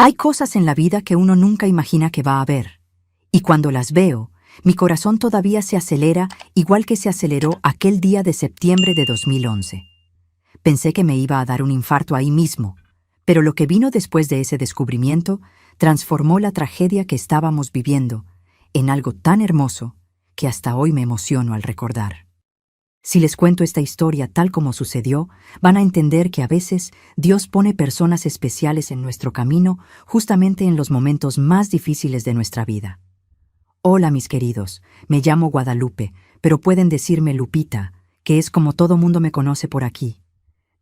Hay cosas en la vida que uno nunca imagina que va a ver, y cuando las veo, mi corazón todavía se acelera igual que se aceleró aquel día de septiembre de 2011. Pensé que me iba a dar un infarto ahí mismo, pero lo que vino después de ese descubrimiento transformó la tragedia que estábamos viviendo en algo tan hermoso que hasta hoy me emociono al recordar. Si les cuento esta historia tal como sucedió, van a entender que a veces Dios pone personas especiales en nuestro camino justamente en los momentos más difíciles de nuestra vida. Hola mis queridos, me llamo Guadalupe, pero pueden decirme Lupita, que es como todo mundo me conoce por aquí.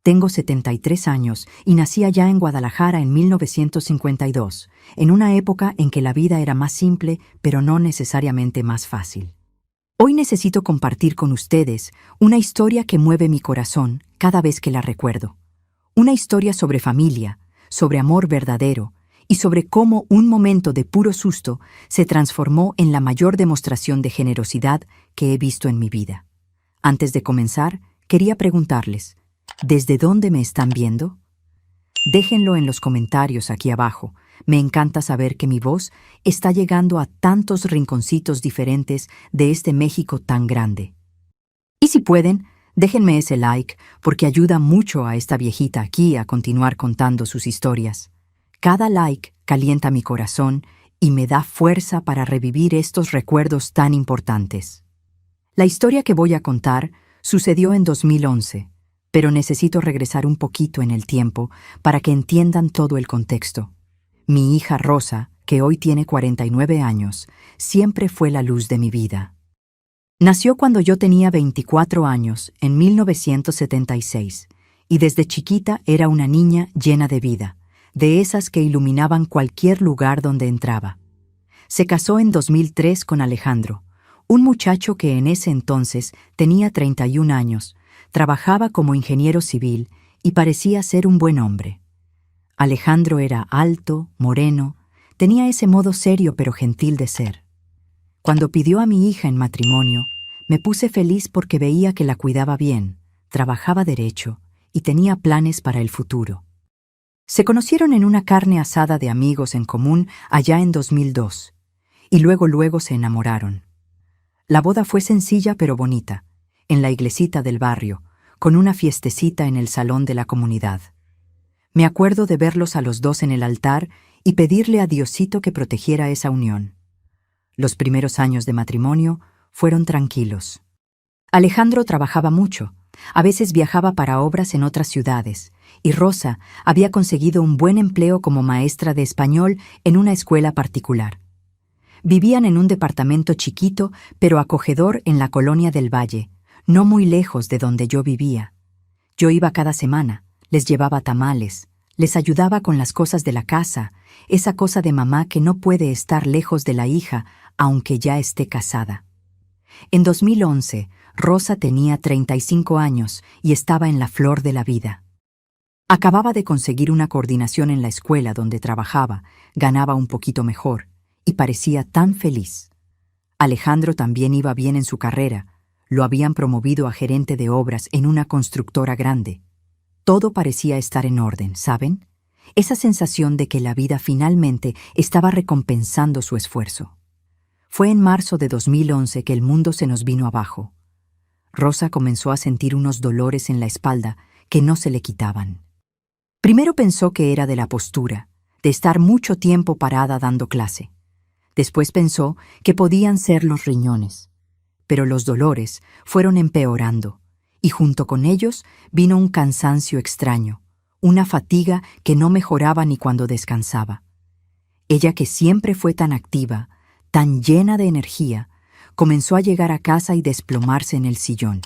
Tengo 73 años y nací allá en Guadalajara en 1952, en una época en que la vida era más simple, pero no necesariamente más fácil. Hoy necesito compartir con ustedes una historia que mueve mi corazón cada vez que la recuerdo. Una historia sobre familia, sobre amor verdadero y sobre cómo un momento de puro susto se transformó en la mayor demostración de generosidad que he visto en mi vida. Antes de comenzar, quería preguntarles, ¿desde dónde me están viendo? Déjenlo en los comentarios aquí abajo. Me encanta saber que mi voz está llegando a tantos rinconcitos diferentes de este México tan grande. Y si pueden, déjenme ese like porque ayuda mucho a esta viejita aquí a continuar contando sus historias. Cada like calienta mi corazón y me da fuerza para revivir estos recuerdos tan importantes. La historia que voy a contar sucedió en 2011, pero necesito regresar un poquito en el tiempo para que entiendan todo el contexto. Mi hija Rosa, que hoy tiene 49 años, siempre fue la luz de mi vida. Nació cuando yo tenía 24 años, en 1976, y desde chiquita era una niña llena de vida, de esas que iluminaban cualquier lugar donde entraba. Se casó en 2003 con Alejandro, un muchacho que en ese entonces tenía 31 años, trabajaba como ingeniero civil y parecía ser un buen hombre. Alejandro era alto, moreno, tenía ese modo serio pero gentil de ser. Cuando pidió a mi hija en matrimonio, me puse feliz porque veía que la cuidaba bien, trabajaba derecho y tenía planes para el futuro. Se conocieron en una carne asada de amigos en común allá en 2002, y luego se enamoraron. La boda fue sencilla pero bonita, en la iglesita del barrio, con una fiestecita en el salón de la comunidad. Me acuerdo de verlos a los dos en el altar y pedirle a Diosito que protegiera esa unión. Los primeros años de matrimonio fueron tranquilos. Alejandro trabajaba mucho, a veces viajaba para obras en otras ciudades, y Rosa había conseguido un buen empleo como maestra de español en una escuela particular. Vivían en un departamento chiquito pero acogedor en la colonia del Valle, no muy lejos de donde yo vivía. Yo iba cada semana, les llevaba tamales, les ayudaba con las cosas de la casa, esa cosa de mamá que no puede estar lejos de la hija, aunque ya esté casada. En 2011, Rosa tenía 35 años y estaba en la flor de la vida. Acababa de conseguir una coordinación en la escuela donde trabajaba, ganaba un poquito mejor, y parecía tan feliz. Alejandro también iba bien en su carrera, lo habían promovido a gerente de obras en una constructora grande. Todo parecía estar en orden, ¿saben? Esa sensación de que la vida finalmente estaba recompensando su esfuerzo. Fue en marzo de 2011 que el mundo se nos vino abajo. Rosa comenzó a sentir unos dolores en la espalda que no se le quitaban. Primero pensó que era de la postura, de estar mucho tiempo parada dando clase. Después pensó que podían ser los riñones. Pero los dolores fueron empeorando, y junto con ellos vino un cansancio extraño, una fatiga que no mejoraba ni cuando descansaba. Ella, que siempre fue tan activa, tan llena de energía, comenzó a llegar a casa y desplomarse en el sillón.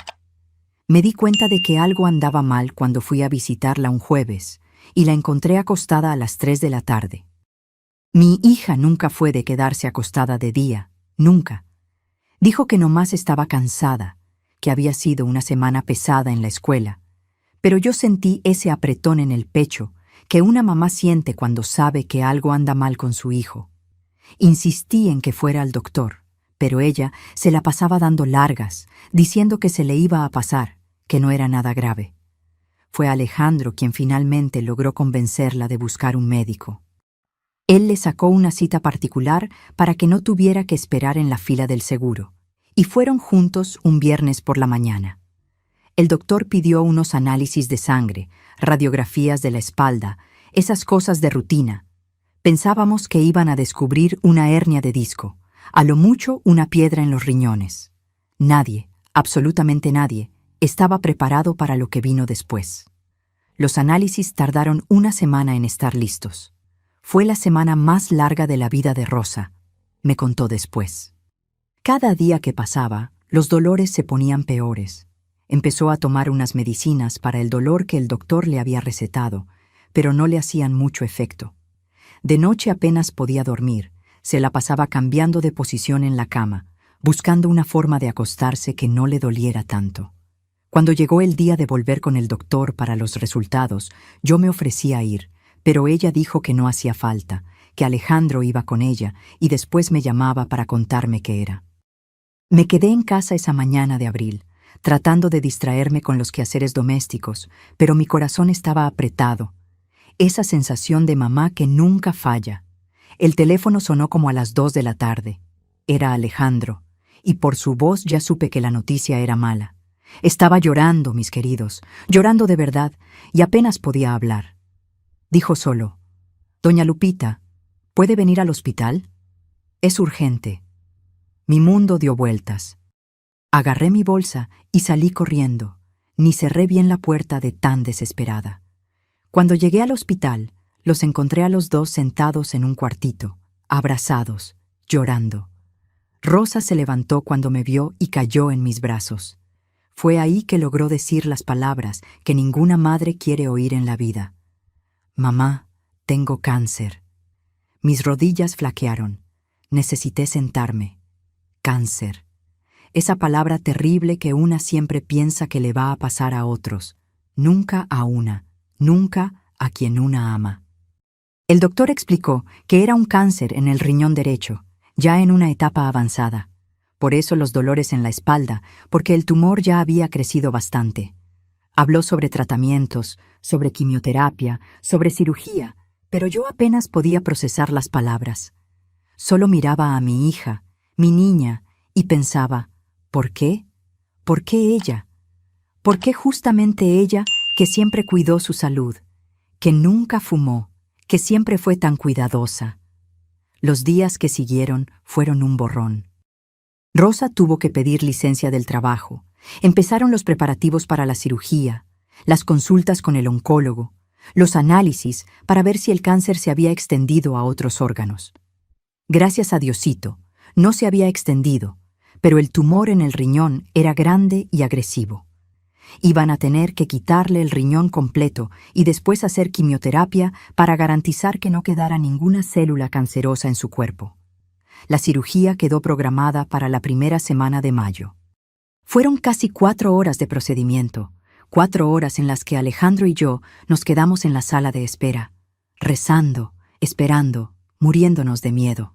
Me di cuenta de que algo andaba mal cuando fui a visitarla un jueves, y la encontré acostada a las 3 de la tarde. Mi hija nunca fue de quedarse acostada de día, nunca. Dijo que nomás estaba cansada, que había sido una semana pesada en la escuela, pero yo sentí ese apretón en el pecho que una mamá siente cuando sabe que algo anda mal con su hijo. Insistí en que fuera al doctor, pero ella se la pasaba dando largas, diciendo que se le iba a pasar, que no era nada grave. Fue Alejandro quien finalmente logró convencerla de buscar un médico. Él le sacó una cita particular para que no tuviera que esperar en la fila del seguro, y fueron juntos un viernes por la mañana. El doctor pidió unos análisis de sangre, radiografías de la espalda, esas cosas de rutina. Pensábamos que iban a descubrir una hernia de disco, a lo mucho una piedra en los riñones. Nadie, absolutamente nadie, estaba preparado para lo que vino después. Los análisis tardaron una semana en estar listos. Fue la semana más larga de la vida de Rosa, me contó después. Cada día que pasaba, los dolores se ponían peores. Empezó a tomar unas medicinas para el dolor que el doctor le había recetado, pero no le hacían mucho efecto. De noche apenas podía dormir, se la pasaba cambiando de posición en la cama, buscando una forma de acostarse que no le doliera tanto. Cuando llegó el día de volver con el doctor para los resultados, yo me ofrecí a ir, pero ella dijo que no hacía falta, que Alejandro iba con ella y después me llamaba para contarme qué era. Me quedé en casa esa mañana de abril, tratando de distraerme con los quehaceres domésticos, pero mi corazón estaba apretado. Esa sensación de mamá que nunca falla. El teléfono sonó como a las 2 de la tarde. Era Alejandro, y por su voz ya supe que la noticia era mala. Estaba llorando, mis queridos, llorando de verdad, y apenas podía hablar. Dijo solo: «Doña Lupita, ¿puede venir al hospital? Es urgente». Mi mundo dio vueltas. Agarré mi bolsa y salí corriendo. Ni cerré bien la puerta de tan desesperada. Cuando llegué al hospital, los encontré a los dos sentados en un cuartito, abrazados, llorando. Rosa se levantó cuando me vio y cayó en mis brazos. Fue ahí que logró decir las palabras que ninguna madre quiere oír en la vida. «Mamá, tengo cáncer». Mis rodillas flaquearon. Necesité sentarme. Cáncer. Esa palabra terrible que una siempre piensa que le va a pasar a otros. Nunca a una. Nunca a quien una ama. El doctor explicó que era un cáncer en el riñón derecho, ya en una etapa avanzada. Por eso los dolores en la espalda, porque el tumor ya había crecido bastante. Habló sobre tratamientos, sobre quimioterapia, sobre cirugía, pero yo apenas podía procesar las palabras. Solo miraba a mi hija, mi niña, y pensaba: ¿por qué? ¿Por qué ella? ¿Por qué justamente ella, que siempre cuidó su salud, que nunca fumó, que siempre fue tan cuidadosa? Los días que siguieron fueron un borrón. Rosa tuvo que pedir licencia del trabajo. Empezaron los preparativos para la cirugía, las consultas con el oncólogo, los análisis para ver si el cáncer se había extendido a otros órganos. Gracias a Diosito, no se había extendido, pero el tumor en el riñón era grande y agresivo. Iban a tener que quitarle el riñón completo y después hacer quimioterapia para garantizar que no quedara ninguna célula cancerosa en su cuerpo. La cirugía quedó programada para la primera semana de mayo. Fueron casi 4 horas de procedimiento, 4 horas en las que Alejandro y yo nos quedamos en la sala de espera, rezando, esperando, muriéndonos de miedo.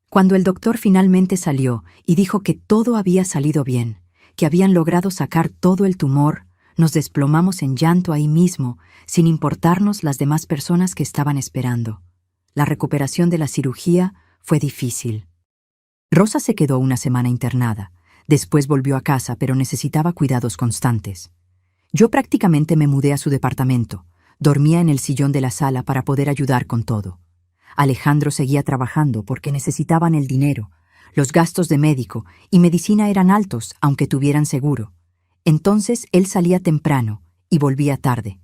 Cuando el doctor finalmente salió y dijo que todo había salido bien, que habían logrado sacar todo el tumor, nos desplomamos en llanto ahí mismo, sin importarnos las demás personas que estaban esperando. La recuperación de la cirugía fue difícil. Rosa se quedó una semana internada. Después volvió a casa, pero necesitaba cuidados constantes. Yo prácticamente me mudé a su departamento. Dormía en el sillón de la sala para poder ayudar con todo. Alejandro seguía trabajando porque necesitaban el dinero. Los gastos de médico y medicina eran altos, aunque tuvieran seguro. Entonces él salía temprano y volvía tarde.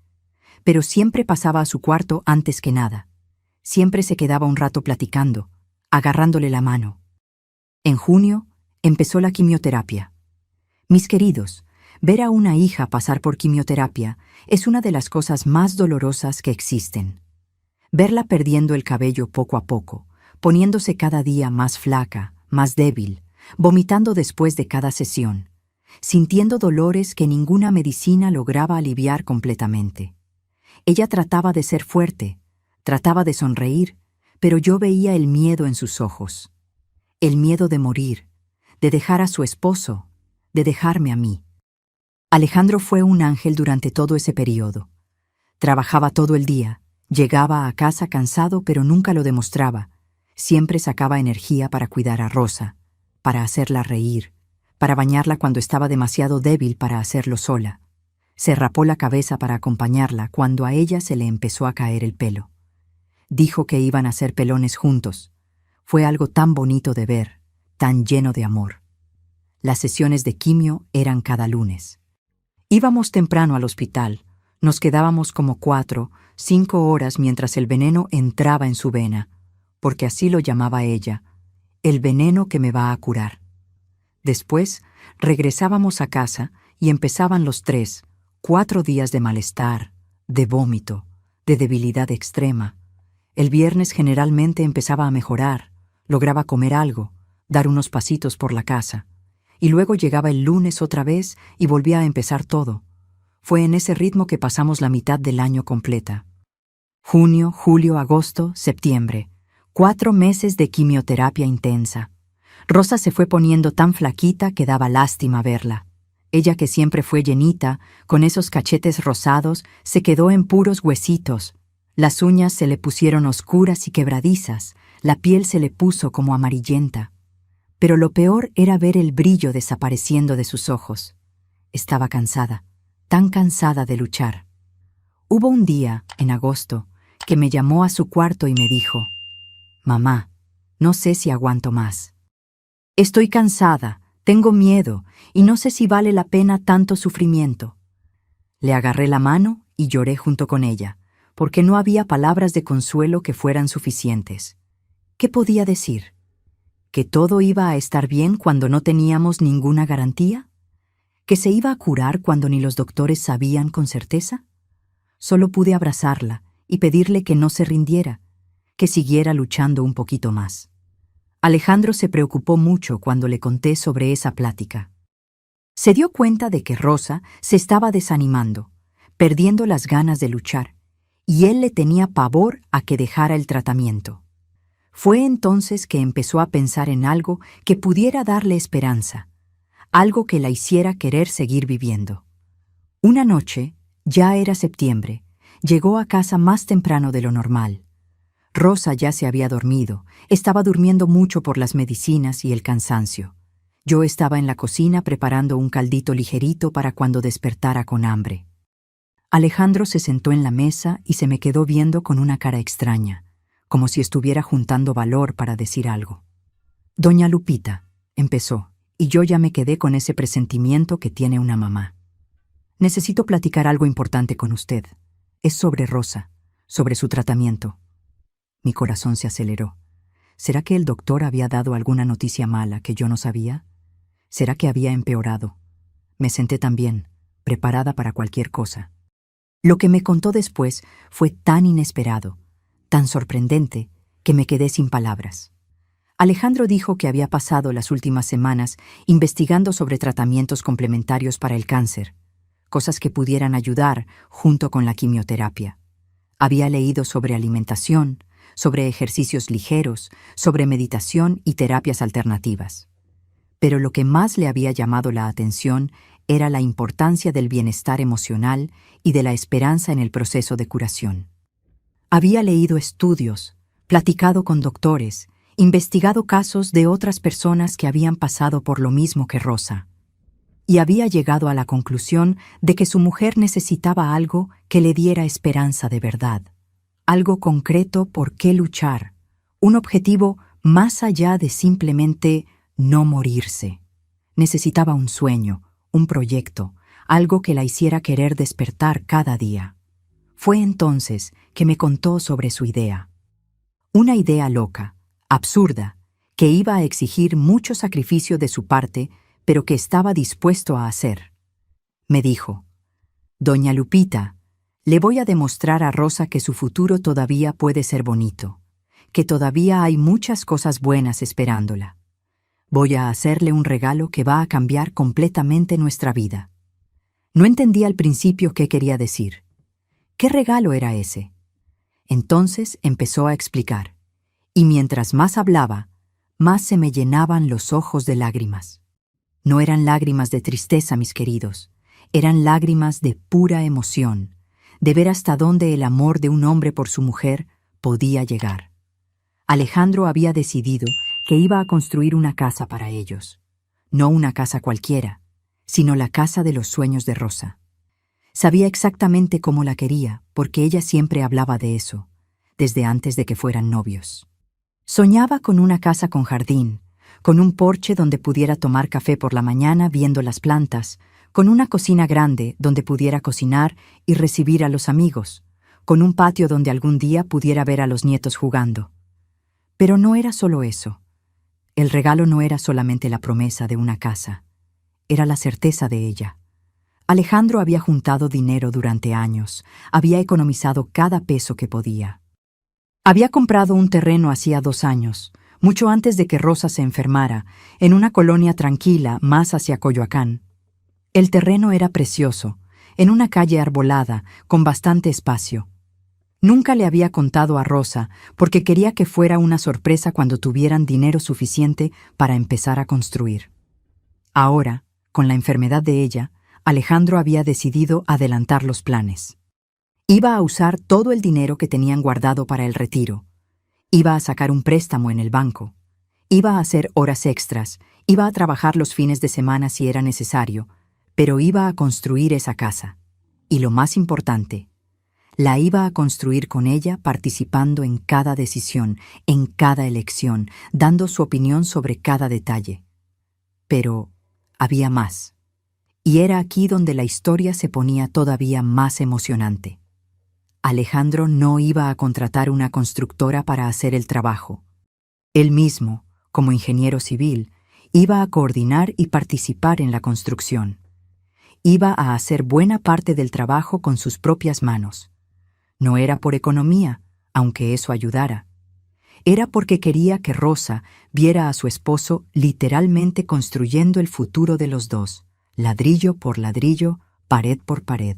Pero siempre pasaba a su cuarto antes que nada. Siempre se quedaba un rato platicando, agarrándole la mano. En junio empezó la quimioterapia. Mis queridos, ver a una hija pasar por quimioterapia es una de las cosas más dolorosas que existen. Verla perdiendo el cabello poco a poco, poniéndose cada día más flaca, más débil, vomitando después de cada sesión, sintiendo dolores que ninguna medicina lograba aliviar completamente. Ella trataba de ser fuerte, trataba de sonreír, pero yo veía el miedo en sus ojos. El miedo de morir, de dejar a su esposo, de dejarme a mí. Alejandro fue un ángel durante todo ese periodo. Trabajaba todo el día, Llegaba a casa cansado, pero nunca lo demostraba. Siempre sacaba energía para cuidar a Rosa, para hacerla reír, para bañarla cuando estaba demasiado débil para hacerlo sola. Se rapó la cabeza para acompañarla cuando a ella se le empezó a caer el pelo. Dijo que iban a ser pelones juntos. Fue algo tan bonito de ver, tan lleno de amor. Las sesiones de quimio eran cada lunes. Íbamos temprano al hospital. Nos quedábamos como 4, 5 horas mientras el veneno entraba en su vena, porque así lo llamaba ella, el veneno que me va a curar. Después, regresábamos a casa y empezaban los 3, 4 días de malestar, de vómito, de debilidad extrema. El viernes generalmente empezaba a mejorar, lograba comer algo, dar unos pasitos por la casa. Y luego llegaba el lunes otra vez y volvía a empezar todo. Fue en ese ritmo que pasamos la mitad del año completa. Junio, julio, agosto, septiembre. 4 meses de quimioterapia intensa. Rosa se fue poniendo tan flaquita que daba lástima verla. Ella, que siempre fue llenita, con esos cachetes rosados, se quedó en puros huesitos. Las uñas se le pusieron oscuras y quebradizas, la piel se le puso como amarillenta. Pero lo peor era ver el brillo desapareciendo de sus ojos. Estaba cansada, tan cansada de luchar. Hubo un día, en agosto, que me llamó a su cuarto y me dijo: «Mamá, no sé si aguanto más. Estoy cansada, tengo miedo y no sé si vale la pena tanto sufrimiento». Le agarré la mano y lloré junto con ella, porque no había palabras de consuelo que fueran suficientes. ¿Qué podía decir? ¿Que todo iba a estar bien cuando no teníamos ninguna garantía? ¿Que se iba a curar cuando ni los doctores sabían con certeza? Solo pude abrazarla y pedirle que no se rindiera, que siguiera luchando un poquito más. Alejandro se preocupó mucho cuando le conté sobre esa plática. Se dio cuenta de que Rosa se estaba desanimando, perdiendo las ganas de luchar, y él le tenía pavor a que dejara el tratamiento. Fue entonces que empezó a pensar en algo que pudiera darle esperanza, algo que la hiciera querer seguir viviendo. Una noche, ya era septiembre, llegó a casa más temprano de lo normal. Rosa ya se había dormido, estaba durmiendo mucho por las medicinas y el cansancio. Yo estaba en la cocina preparando un caldito ligerito para cuando despertara con hambre. Alejandro se sentó en la mesa y se me quedó viendo con una cara extraña, como si estuviera juntando valor para decir algo. «Doña Lupita», empezó, y yo ya me quedé con ese presentimiento que tiene una mamá. «Necesito platicar algo importante con usted. Es sobre Rosa, sobre su tratamiento». Mi corazón se aceleró. ¿Será que el doctor había dado alguna noticia mala que yo no sabía? ¿Será que había empeorado? Me senté también, preparada para cualquier cosa. Lo que me contó después fue tan inesperado, tan sorprendente, que me quedé sin palabras. Alejandro dijo que había pasado las últimas semanas investigando sobre tratamientos complementarios para el cáncer, cosas que pudieran ayudar junto con la quimioterapia. Había leído sobre alimentación, sobre ejercicios ligeros, sobre meditación y terapias alternativas. Pero lo que más le había llamado la atención era la importancia del bienestar emocional y de la esperanza en el proceso de curación. Había leído estudios, platicado con doctores, investigado casos de otras personas que habían pasado por lo mismo que Rosa, y había llegado a la conclusión de que su mujer necesitaba algo que le diera esperanza de verdad, algo concreto por qué luchar, un objetivo más allá de simplemente no morirse. Necesitaba un sueño, un proyecto, algo que la hiciera querer despertar cada día. Fue entonces que me contó sobre su idea. Una idea loca, absurda, que iba a exigir mucho sacrificio de su parte, pero que estaba dispuesto a hacer. Me dijo: «Doña Lupita, le voy a demostrar a Rosa que su futuro todavía puede ser bonito, que todavía hay muchas cosas buenas esperándola. Voy a hacerle un regalo que va a cambiar completamente nuestra vida». No entendí al principio qué quería decir. ¿Qué regalo era ese? Entonces empezó a explicar, y mientras más hablaba, más se me llenaban los ojos de lágrimas. No eran lágrimas de tristeza, mis queridos, eran lágrimas de pura emoción, de ver hasta dónde el amor de un hombre por su mujer podía llegar. Alejandro había decidido que iba a construir una casa para ellos. No una casa cualquiera, sino la casa de los sueños de Rosa. Sabía exactamente cómo la quería, porque ella siempre hablaba de eso, desde antes de que fueran novios. Soñaba con una casa con jardín, con un porche donde pudiera tomar café por la mañana viendo las plantas, con una cocina grande donde pudiera cocinar y recibir a los amigos, con un patio donde algún día pudiera ver a los nietos jugando. Pero no era solo eso. El regalo no era solamente la promesa de una casa, era la certeza de ella. Alejandro había juntado dinero durante años, había economizado cada peso que podía. Había comprado un terreno hacía 2 años, mucho antes de que Rosa se enfermara, en una colonia tranquila más hacia Coyoacán. El terreno era precioso, en una calle arbolada, con bastante espacio. Nunca le había contado a Rosa, porque quería que fuera una sorpresa cuando tuvieran dinero suficiente para empezar a construir. Ahora, con la enfermedad de ella, Alejandro había decidido adelantar los planes. Iba a usar todo el dinero que tenían guardado para el retiro. Iba a sacar un préstamo en el banco. Iba a hacer horas extras, iba a trabajar los fines de semana si era necesario, pero iba a construir esa casa. Y lo más importante, la iba a construir con ella participando en cada decisión, en cada elección, dando su opinión sobre cada detalle. Pero había más. Y era aquí donde la historia se ponía todavía más emocionante. Alejandro no iba a contratar una constructora para hacer el trabajo. Él mismo, como ingeniero civil, iba a coordinar y participar en la construcción. Iba a hacer buena parte del trabajo con sus propias manos. No era por economía, aunque eso ayudara. Era porque quería que Rosa viera a su esposo literalmente construyendo el futuro de los dos, ladrillo por ladrillo, pared por pared.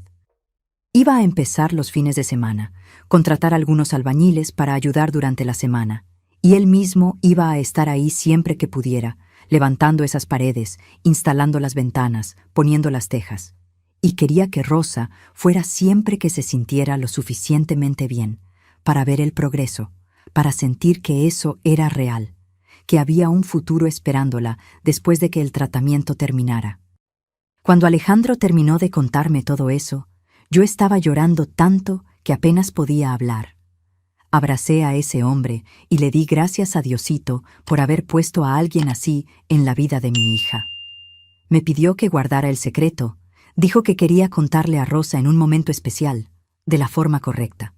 Iba a empezar los fines de semana, contratar algunos albañiles para ayudar durante la semana, y él mismo iba a estar ahí siempre que pudiera, levantando esas paredes, instalando las ventanas, poniendo las tejas. Y quería que Rosa fuera siempre que se sintiera lo suficientemente bien, para ver el progreso, para sentir que eso era real, que había un futuro esperándola después de que el tratamiento terminara. Cuando Alejandro terminó de contarme todo eso, yo estaba llorando tanto que apenas podía hablar. Abracé a ese hombre y le di gracias a Diosito por haber puesto a alguien así en la vida de mi hija. Me pidió que guardara el secreto. Dijo que quería contarle a Rosa en un momento especial, de la forma correcta.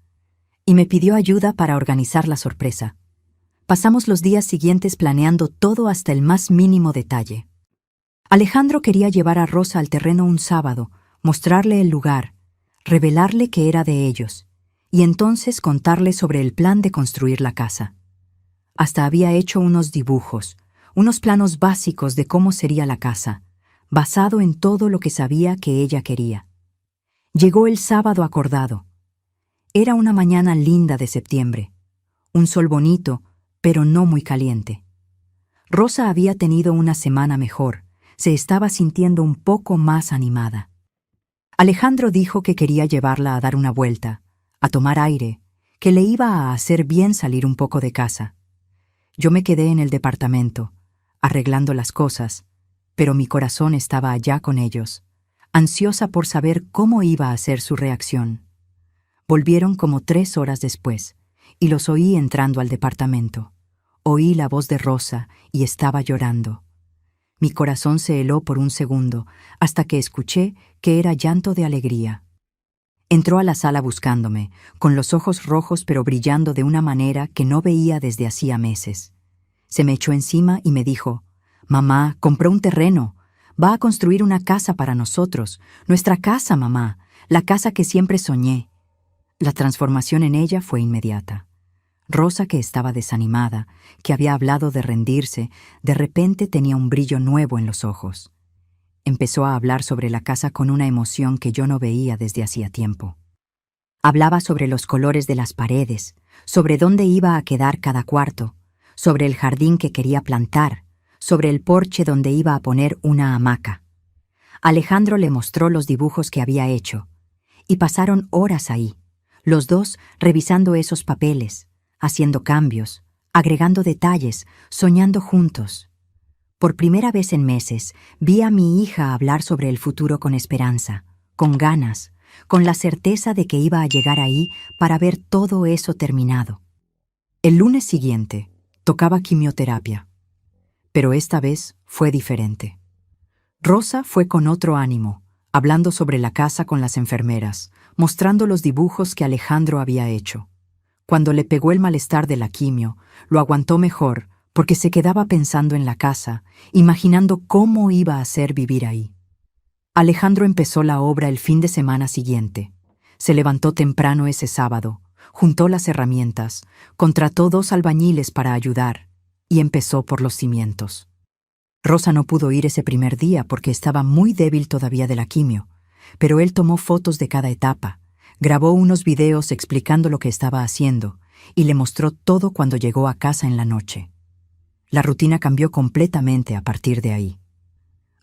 Y me pidió ayuda para organizar la sorpresa. Pasamos los días siguientes planeando todo hasta el más mínimo detalle. Alejandro quería llevar a Rosa al terreno un sábado, mostrarle el lugar, revelarle que era de ellos, y entonces contarle sobre el plan de construir la casa. Hasta había hecho unos dibujos, unos planos básicos de cómo sería la casa, basado en todo lo que sabía que ella quería. Llegó el sábado acordado. Era una mañana linda de septiembre, un sol bonito, pero no muy caliente. Rosa había tenido una semana mejor, se estaba sintiendo un poco más animada. Alejandro dijo que quería llevarla a dar una vuelta, a tomar aire, que le iba a hacer bien salir un poco de casa. Yo me quedé en el departamento, arreglando las cosas, pero mi corazón estaba allá con ellos, ansiosa por saber cómo iba a ser su reacción. Volvieron como 3 horas después, y los oí entrando al departamento. Oí la voz de Rosa y estaba llorando. Mi corazón se heló por un segundo, hasta que escuché que era llanto de alegría. Entró a la sala buscándome, con los ojos rojos pero brillando de una manera que no veía desde hacía meses. Se me echó encima y me dijo: «Mamá, compró un terreno. Va a construir una casa para nosotros. Nuestra casa, mamá. La casa que siempre soñé». La transformación en ella fue inmediata. Rosa, que estaba desanimada, que había hablado de rendirse, de repente tenía un brillo nuevo en los ojos. Empezó a hablar sobre la casa con una emoción que yo no veía desde hacía tiempo. Hablaba sobre los colores de las paredes, sobre dónde iba a quedar cada cuarto, sobre el jardín que quería plantar, sobre el porche donde iba a poner una hamaca. Alejandro le mostró los dibujos que había hecho, y pasaron horas ahí, los dos revisando esos papeles, haciendo cambios, agregando detalles, soñando juntos. Por primera vez en meses, vi a mi hija hablar sobre el futuro con esperanza, con ganas, con la certeza de que iba a llegar ahí para ver todo eso terminado. El lunes siguiente, tocaba quimioterapia, pero esta vez fue diferente. Rosa fue con otro ánimo, hablando sobre la casa con las enfermeras, mostrando los dibujos que Alejandro había hecho. Cuando le pegó el malestar de la quimio, lo aguantó mejor porque se quedaba pensando en la casa, imaginando cómo iba a ser vivir ahí. Alejandro empezó la obra el fin de semana siguiente. Se levantó temprano ese sábado, juntó las herramientas, contrató 2 albañiles para ayudar y empezó por los cimientos. Rosa no pudo ir ese primer día porque estaba muy débil todavía de la quimio, pero él tomó fotos de cada etapa, grabó unos videos explicando lo que estaba haciendo y le mostró todo cuando llegó a casa en la noche. La rutina cambió completamente a partir de ahí.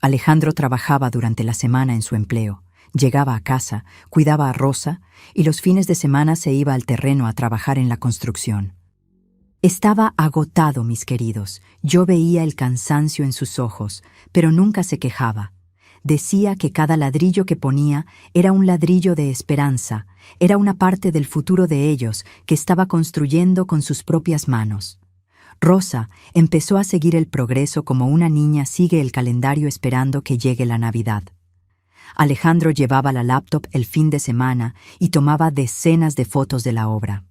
Alejandro trabajaba durante la semana en su empleo, llegaba a casa, cuidaba a Rosa y los fines de semana se iba al terreno a trabajar en la construcción. Estaba agotado, mis queridos. Yo veía el cansancio en sus ojos, pero nunca se quejaba. Decía que cada ladrillo que ponía era un ladrillo de esperanza, era una parte del futuro de ellos que estaba construyendo con sus propias manos. Rosa empezó a seguir el progreso como una niña sigue el calendario esperando que llegue la Navidad. Alejandro llevaba la laptop el fin de semana y tomaba decenas de fotos de la obra.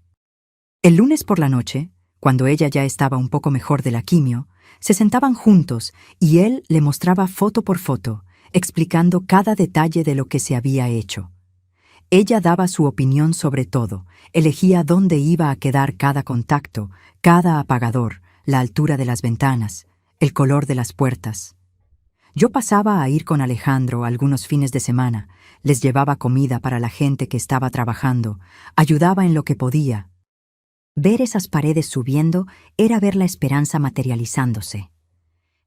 El lunes por la noche, cuando ella ya estaba un poco mejor de la quimio, se sentaban juntos y él le mostraba foto por foto, explicando cada detalle de lo que se había hecho. Ella daba su opinión sobre todo, elegía dónde iba a quedar cada contacto, cada apagador, la altura de las ventanas, el color de las puertas. Yo pasaba a ir con Alejandro algunos fines de semana, les llevaba comida para la gente que estaba trabajando, ayudaba en lo que podía. Ver esas paredes subiendo era ver la esperanza materializándose.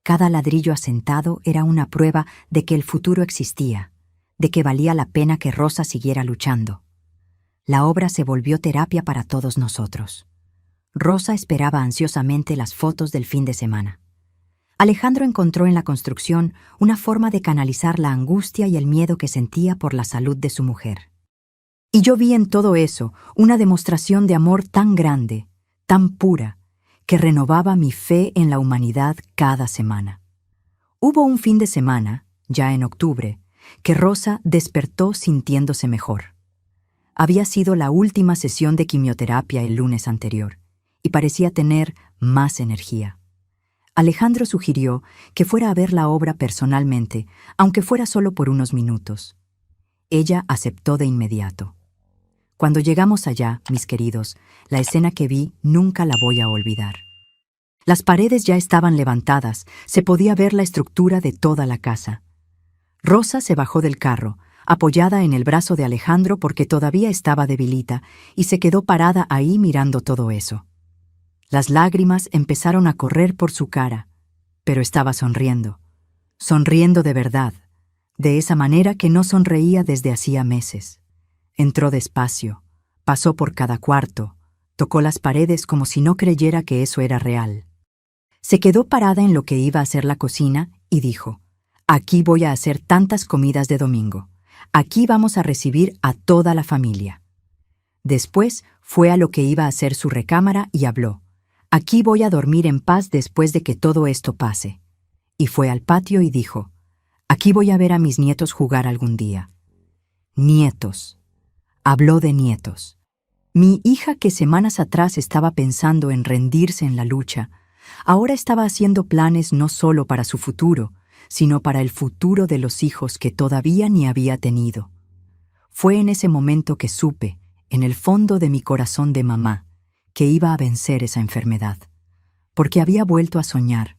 Cada ladrillo asentado era una prueba de que el futuro existía, de que valía la pena que Rosa siguiera luchando. La obra se volvió terapia para todos nosotros. Rosa esperaba ansiosamente las fotos del fin de semana. Alejandro encontró en la construcción una forma de canalizar la angustia y el miedo que sentía por la salud de su mujer. Y yo vi en todo eso una demostración de amor tan grande, tan pura, que renovaba mi fe en la humanidad cada semana. Hubo un fin de semana, ya en octubre, que Rosa despertó sintiéndose mejor. Había sido la última sesión de quimioterapia el lunes anterior, y parecía tener más energía. Alejandro sugirió que fuera a ver la obra personalmente, aunque fuera solo por unos minutos. Ella aceptó de inmediato. Cuando llegamos allá, mis queridos, la escena que vi nunca la voy a olvidar. Las paredes ya estaban levantadas, se podía ver la estructura de toda la casa. Rosa se bajó del carro, apoyada en el brazo de Alejandro porque todavía estaba debilita, y se quedó parada ahí mirando todo eso. Las lágrimas empezaron a correr por su cara, pero estaba sonriendo de verdad, de esa manera que no sonreía desde hacía meses. Entró despacio, pasó por cada cuarto, tocó las paredes como si no creyera que eso era real. Se quedó parada en lo que iba a ser la cocina y dijo: «Aquí voy a hacer tantas comidas de domingo. Aquí vamos a recibir a toda la familia». Después fue a lo que iba a ser su recámara y habló: «Aquí voy a dormir en paz después de que todo esto pase». Y fue al patio y dijo: «Aquí voy a ver a mis nietos jugar algún día». Nietos. Habló de nietos. Mi hija, que semanas atrás estaba pensando en rendirse en la lucha, ahora estaba haciendo planes no solo para su futuro, sino para el futuro de los hijos que todavía ni había tenido. Fue en ese momento que supe, en el fondo de mi corazón de mamá, que iba a vencer esa enfermedad, porque había vuelto a soñar,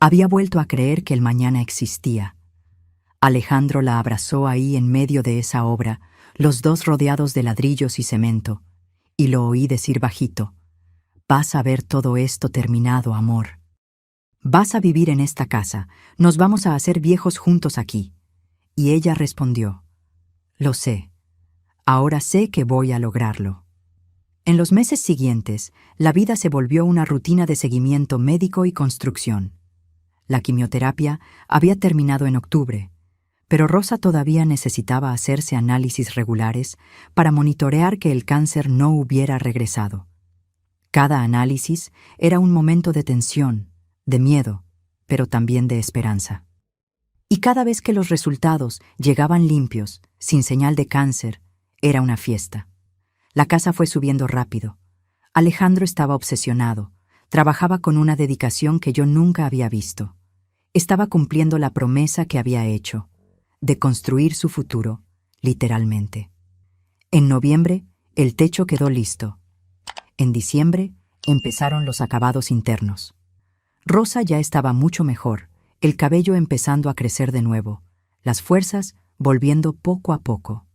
había vuelto a creer que el mañana existía. Alejandro la abrazó ahí en medio de esa obra, los dos rodeados de ladrillos y cemento, y lo oí decir bajito: «Vas a ver todo esto terminado, amor. Vas a vivir en esta casa, nos vamos a hacer viejos juntos aquí». Y ella respondió: «Lo sé. Ahora sé que voy a lograrlo. En los meses siguientes, la vida se volvió una rutina de seguimiento médico y construcción. La quimioterapia había terminado en octubre, pero Rosa todavía necesitaba hacerse análisis regulares para monitorear que el cáncer no hubiera regresado. Cada análisis era un momento de tensión, de miedo, pero también de esperanza. Y cada vez que los resultados llegaban limpios, sin señal de cáncer, era una fiesta. La casa fue subiendo rápido. Alejandro estaba obsesionado, trabajaba con una dedicación que yo nunca había visto. Estaba cumpliendo la promesa que había hecho, de construir su futuro, literalmente. En noviembre, el techo quedó listo. En diciembre, empezaron los acabados internos. Rosa ya estaba mucho mejor, el cabello empezando a crecer de nuevo, las fuerzas volviendo poco a poco.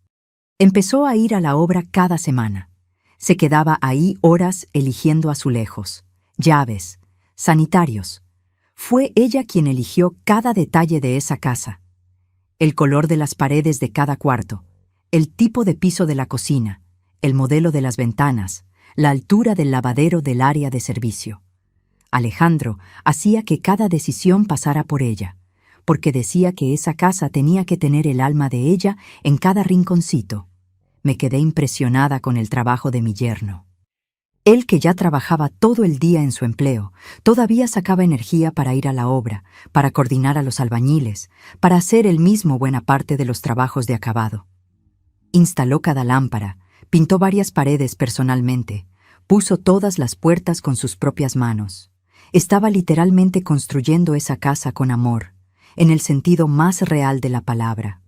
Empezó a ir a la obra cada semana. Se quedaba ahí horas eligiendo azulejos, llaves, sanitarios. Fue ella quien eligió cada detalle de esa casa. El color de las paredes de cada cuarto, el tipo de piso de la cocina, el modelo de las ventanas, la altura del lavadero del área de servicio. Alejandro hacía que cada decisión pasara por ella, porque decía que esa casa tenía que tener el alma de ella en cada rinconcito. Me quedé impresionada con el trabajo de mi yerno. Él, que ya trabajaba todo el día en su empleo, todavía sacaba energía para ir a la obra, para coordinar a los albañiles, para hacer él mismo buena parte de los trabajos de acabado. Instaló cada lámpara, pintó varias paredes personalmente, puso todas las puertas con sus propias manos. Estaba literalmente construyendo esa casa con amor, en el sentido más real de la palabra.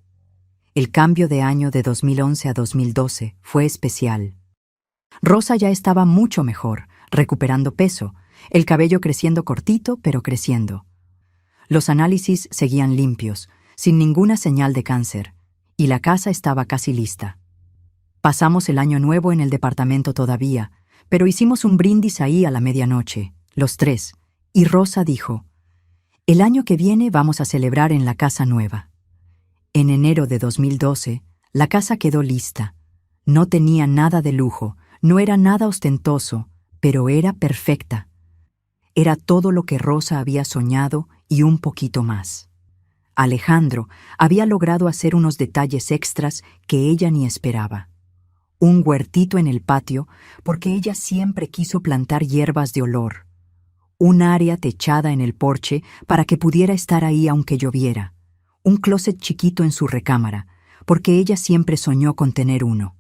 El cambio de año de 2011 a 2012 fue especial. Rosa ya estaba mucho mejor, recuperando peso, el cabello creciendo cortito, pero creciendo. Los análisis seguían limpios, sin ninguna señal de cáncer, y la casa estaba casi lista. Pasamos el año nuevo en el departamento todavía, pero hicimos un brindis ahí a la medianoche, los tres, y Rosa dijo: «El año que viene vamos a celebrar en la casa nueva». En enero de 2012, la casa quedó lista. No tenía nada de lujo, no era nada ostentoso, pero era perfecta. Era todo lo que Rosa había soñado y un poquito más. Alejandro había logrado hacer unos detalles extras que ella ni esperaba. Un huertito en el patio, porque ella siempre quiso plantar hierbas de olor. Un área techada en el porche para que pudiera estar ahí aunque lloviera. Un closet chiquito en su recámara, porque ella siempre soñó con tener uno.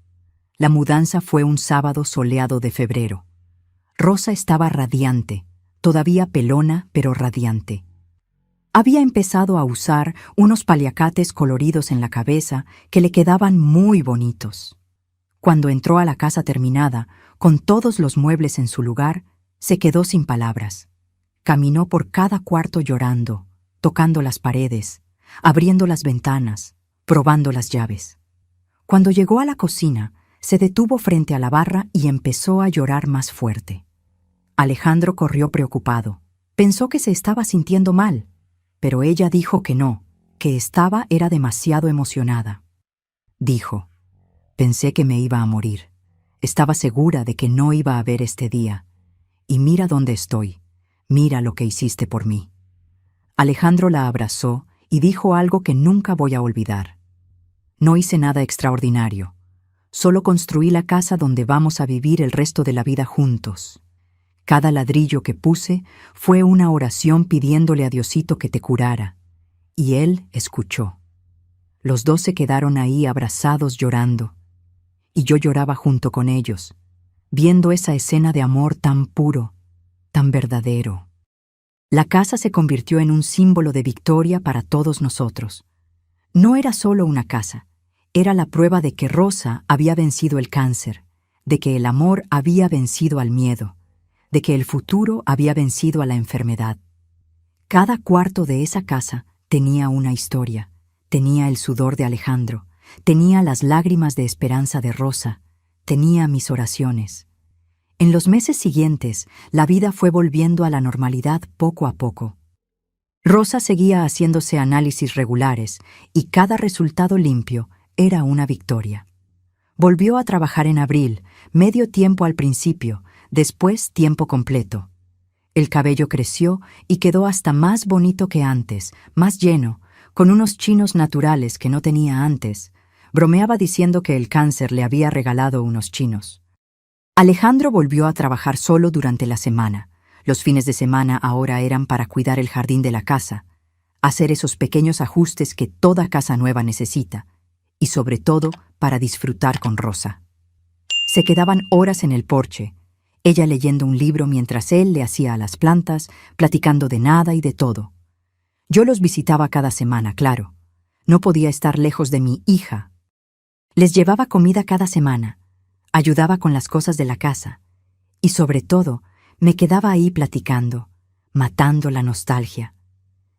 La mudanza fue un sábado soleado de febrero. Rosa estaba radiante, todavía pelona, pero radiante. Había empezado a usar unos paliacates coloridos en la cabeza que le quedaban muy bonitos. Cuando entró a la casa terminada, con todos los muebles en su lugar, se quedó sin palabras. Caminó por cada cuarto llorando, tocando las paredes, abriendo las ventanas, probando las llaves. Cuando llegó a la cocina, se detuvo frente a la barra y empezó a llorar más fuerte. Alejandro corrió preocupado. Pensó que se estaba sintiendo mal, pero ella dijo que no, que era demasiado emocionada. Dijo: «Pensé que me iba a morir. Estaba segura de que no iba a ver este día. Y mira dónde estoy. Mira lo que hiciste por mí». Alejandro la abrazó y dijo algo que nunca voy a olvidar. «No hice nada extraordinario. Solo construí la casa donde vamos a vivir el resto de la vida juntos. Cada ladrillo que puse fue una oración pidiéndole a Diosito que te curara. Y él escuchó». Los dos se quedaron ahí abrazados llorando. Y yo lloraba junto con ellos, viendo esa escena de amor tan puro, tan verdadero. La casa se convirtió en un símbolo de victoria para todos nosotros. No era solo una casa, era la prueba de que Rosa había vencido el cáncer, de que el amor había vencido al miedo, de que el futuro había vencido a la enfermedad. Cada cuarto de esa casa tenía una historia, tenía el sudor de Alejandro, tenía las lágrimas de esperanza de Rosa, tenía mis oraciones. En los meses siguientes, la vida fue volviendo a la normalidad poco a poco. Rosa seguía haciéndose análisis regulares y cada resultado limpio era una victoria. Volvió a trabajar en abril, medio tiempo al principio, después tiempo completo. El cabello creció y quedó hasta más bonito que antes, más lleno, con unos chinos naturales que no tenía antes. Bromeaba diciendo que el cáncer le había regalado unos chinos. Alejandro volvió a trabajar solo durante la semana. Los fines de semana ahora eran para cuidar el jardín de la casa, hacer esos pequeños ajustes que toda casa nueva necesita, y sobre todo para disfrutar con Rosa. Se quedaban horas en el porche, ella leyendo un libro mientras él le hacía a las plantas, platicando de nada y de todo. Yo los visitaba cada semana, claro. No podía estar lejos de mi hija. Les llevaba comida cada semana, ayudaba con las cosas de la casa, y sobre todo, me quedaba ahí platicando, matando la nostalgia.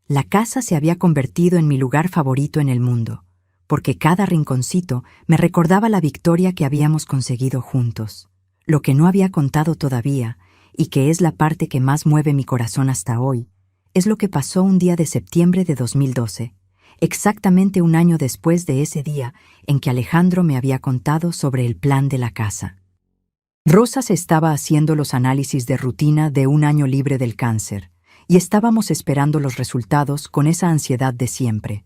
La casa se había convertido en mi lugar favorito en el mundo, porque cada rinconcito me recordaba la victoria que habíamos conseguido juntos. Lo que no había contado todavía, y que es la parte que más mueve mi corazón hasta hoy, es lo que pasó un día de septiembre de 2012, exactamente un año después de ese día en que Alejandro me había contado sobre el plan de la casa. Rosa se estaba haciendo los análisis de rutina de un año libre del cáncer, y estábamos esperando los resultados con esa ansiedad de siempre.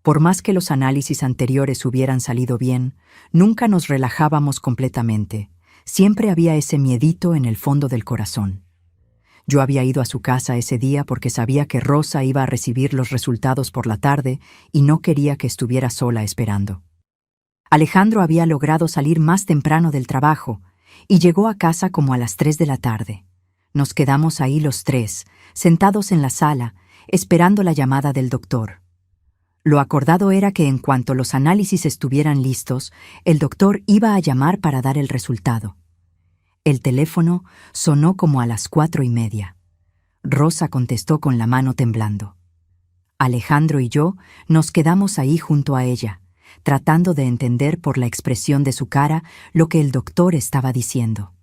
Por más que los análisis anteriores hubieran salido bien, nunca nos relajábamos completamente. Siempre había ese miedito en el fondo del corazón. Yo había ido a su casa ese día porque sabía que Rosa iba a recibir los resultados por la tarde y no quería que estuviera sola esperando. Alejandro había logrado salir más temprano del trabajo y llegó a casa como a las 3 de la tarde. Nos quedamos ahí los tres, sentados en la sala, esperando la llamada del doctor. Lo acordado era que en cuanto los análisis estuvieran listos, el doctor iba a llamar para dar el resultado. El teléfono sonó como a las 4:30. Rosa contestó con la mano temblando. Alejandro y yo nos quedamos ahí junto a ella, tratando de entender por la expresión de su cara lo que el doctor estaba diciendo.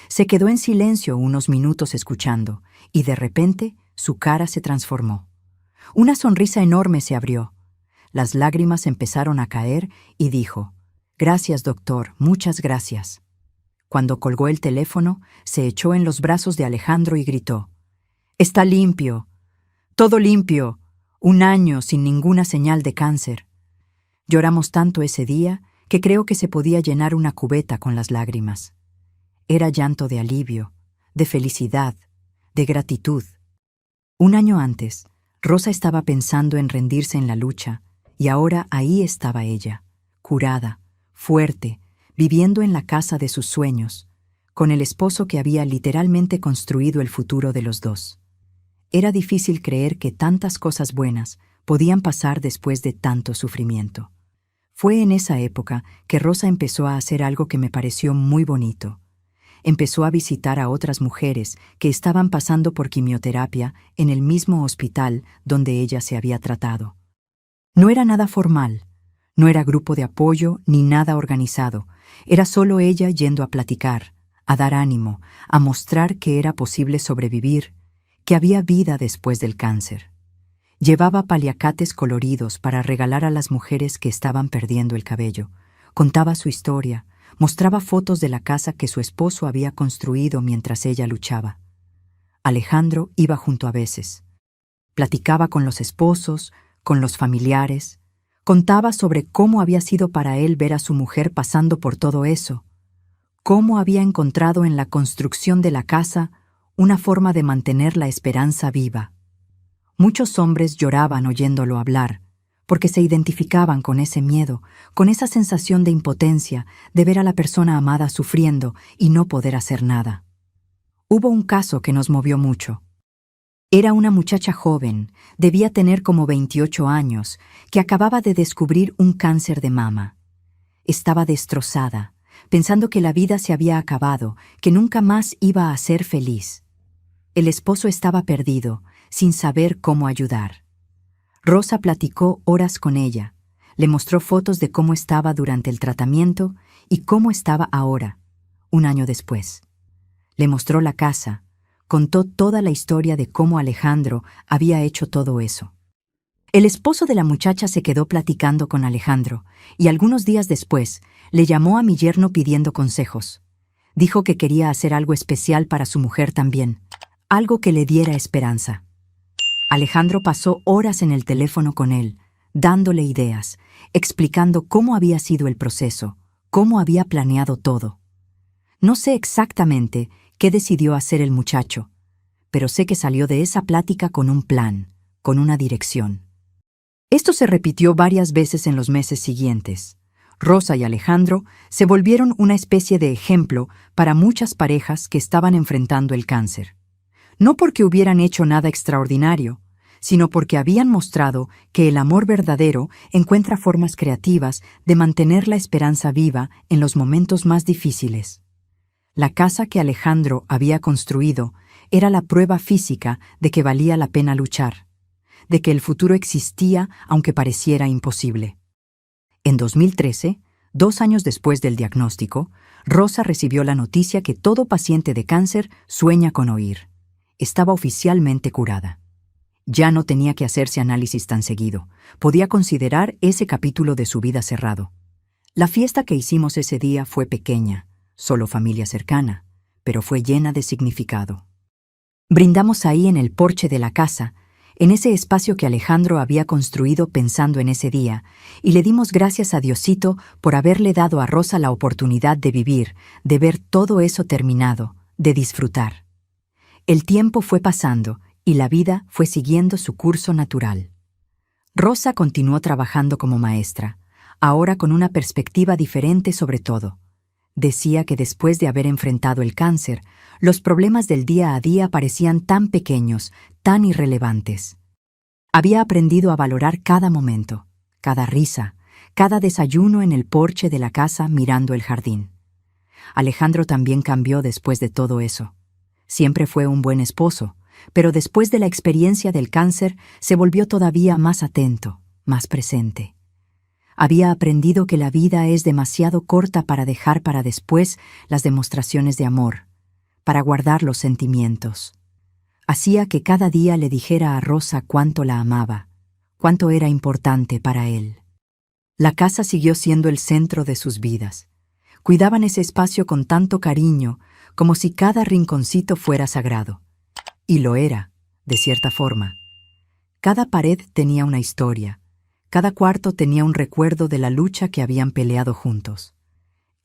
Se quedó en silencio unos minutos escuchando, y de repente su cara se transformó. Una sonrisa enorme se abrió. Las lágrimas empezaron a caer y dijo: «Gracias, doctor, muchas gracias». Cuando colgó el teléfono, se echó en los brazos de Alejandro y gritó: «Está limpio, todo limpio, un año sin ninguna señal de cáncer». Lloramos tanto ese día que creo que se podía llenar una cubeta con las lágrimas. Era llanto de alivio, de felicidad, de gratitud. Un año antes, Rosa estaba pensando en rendirse en la lucha, y ahora ahí estaba ella, curada, fuerte, viviendo en la casa de sus sueños, con el esposo que había literalmente construido el futuro de los dos. Era difícil creer que tantas cosas buenas podían pasar después de tanto sufrimiento. Fue en esa época que Rosa empezó a hacer algo que me pareció muy bonito. Empezó a visitar a otras mujeres que estaban pasando por quimioterapia en el mismo hospital donde ella se había tratado. No era nada formal, no era grupo de apoyo ni nada organizado, era solo ella yendo a platicar, a dar ánimo, a mostrar que era posible sobrevivir, que había vida después del cáncer. Llevaba paliacates coloridos para regalar a las mujeres que estaban perdiendo el cabello, contaba su historia, mostraba fotos de la casa que su esposo había construido mientras ella luchaba. Alejandro iba junto a veces. Platicaba con los esposos, con los familiares, contaba sobre cómo había sido para él ver a su mujer pasando por todo eso, cómo había encontrado en la construcción de la casa una forma de mantener la esperanza viva. Muchos hombres lloraban oyéndolo hablar, porque se identificaban con ese miedo, con esa sensación de impotencia, de ver a la persona amada sufriendo y no poder hacer nada. Hubo un caso que nos movió mucho. Era una muchacha joven, debía tener como 28 años, que acababa de descubrir un cáncer de mama. Estaba destrozada, pensando que la vida se había acabado, que nunca más iba a ser feliz. El esposo estaba perdido, sin saber cómo ayudar. Rosa platicó horas con ella, le mostró fotos de cómo estaba durante el tratamiento y cómo estaba ahora, un año después. Le mostró la casa, contó toda la historia de cómo Alejandro había hecho todo eso. El esposo de la muchacha se quedó platicando con Alejandro y algunos días después le llamó a mi yerno pidiendo consejos. Dijo que quería hacer algo especial para su mujer también, algo que le diera esperanza. Alejandro pasó horas en el teléfono con él, dándole ideas, explicando cómo había sido el proceso, cómo había planeado todo. No sé exactamente qué decidió hacer el muchacho, pero sé que salió de esa plática con un plan, con una dirección. Esto se repitió varias veces en los meses siguientes. Rosa y Alejandro se volvieron una especie de ejemplo para muchas parejas que estaban enfrentando el cáncer. No porque hubieran hecho nada extraordinario, sino porque habían mostrado que el amor verdadero encuentra formas creativas de mantener la esperanza viva en los momentos más difíciles. La casa que Alejandro había construido era la prueba física de que valía la pena luchar, de que el futuro existía aunque pareciera imposible. En 2013, 2 años después del diagnóstico, Rosa recibió la noticia que todo paciente de cáncer sueña con oír. Estaba oficialmente curada. Ya no tenía que hacerse análisis tan seguido. Podía considerar ese capítulo de su vida cerrado. La fiesta que hicimos ese día fue pequeña, solo familia cercana, pero fue llena de significado. Brindamos ahí en el porche de la casa, en ese espacio que Alejandro había construido pensando en ese día, y le dimos gracias a Diosito por haberle dado a Rosa la oportunidad de vivir, de ver todo eso terminado, de disfrutar. El tiempo fue pasando y la vida fue siguiendo su curso natural. Rosa continuó trabajando como maestra, ahora con una perspectiva diferente sobre todo. Decía que después de haber enfrentado el cáncer, los problemas del día a día parecían tan pequeños, tan irrelevantes. Había aprendido a valorar cada momento, cada risa, cada desayuno en el porche de la casa mirando el jardín. Alejandro también cambió después de todo eso. Siempre fue un buen esposo, pero después de la experiencia del cáncer se volvió todavía más atento, más presente. Había aprendido que la vida es demasiado corta para dejar para después las demostraciones de amor, para guardar los sentimientos. Hacía que cada día le dijera a Rosa cuánto la amaba, cuánto era importante para él. La casa siguió siendo el centro de sus vidas. Cuidaban ese espacio con tanto cariño, como si cada rinconcito fuera sagrado. Y lo era, de cierta forma. Cada pared tenía una historia. Cada cuarto tenía un recuerdo de la lucha que habían peleado juntos.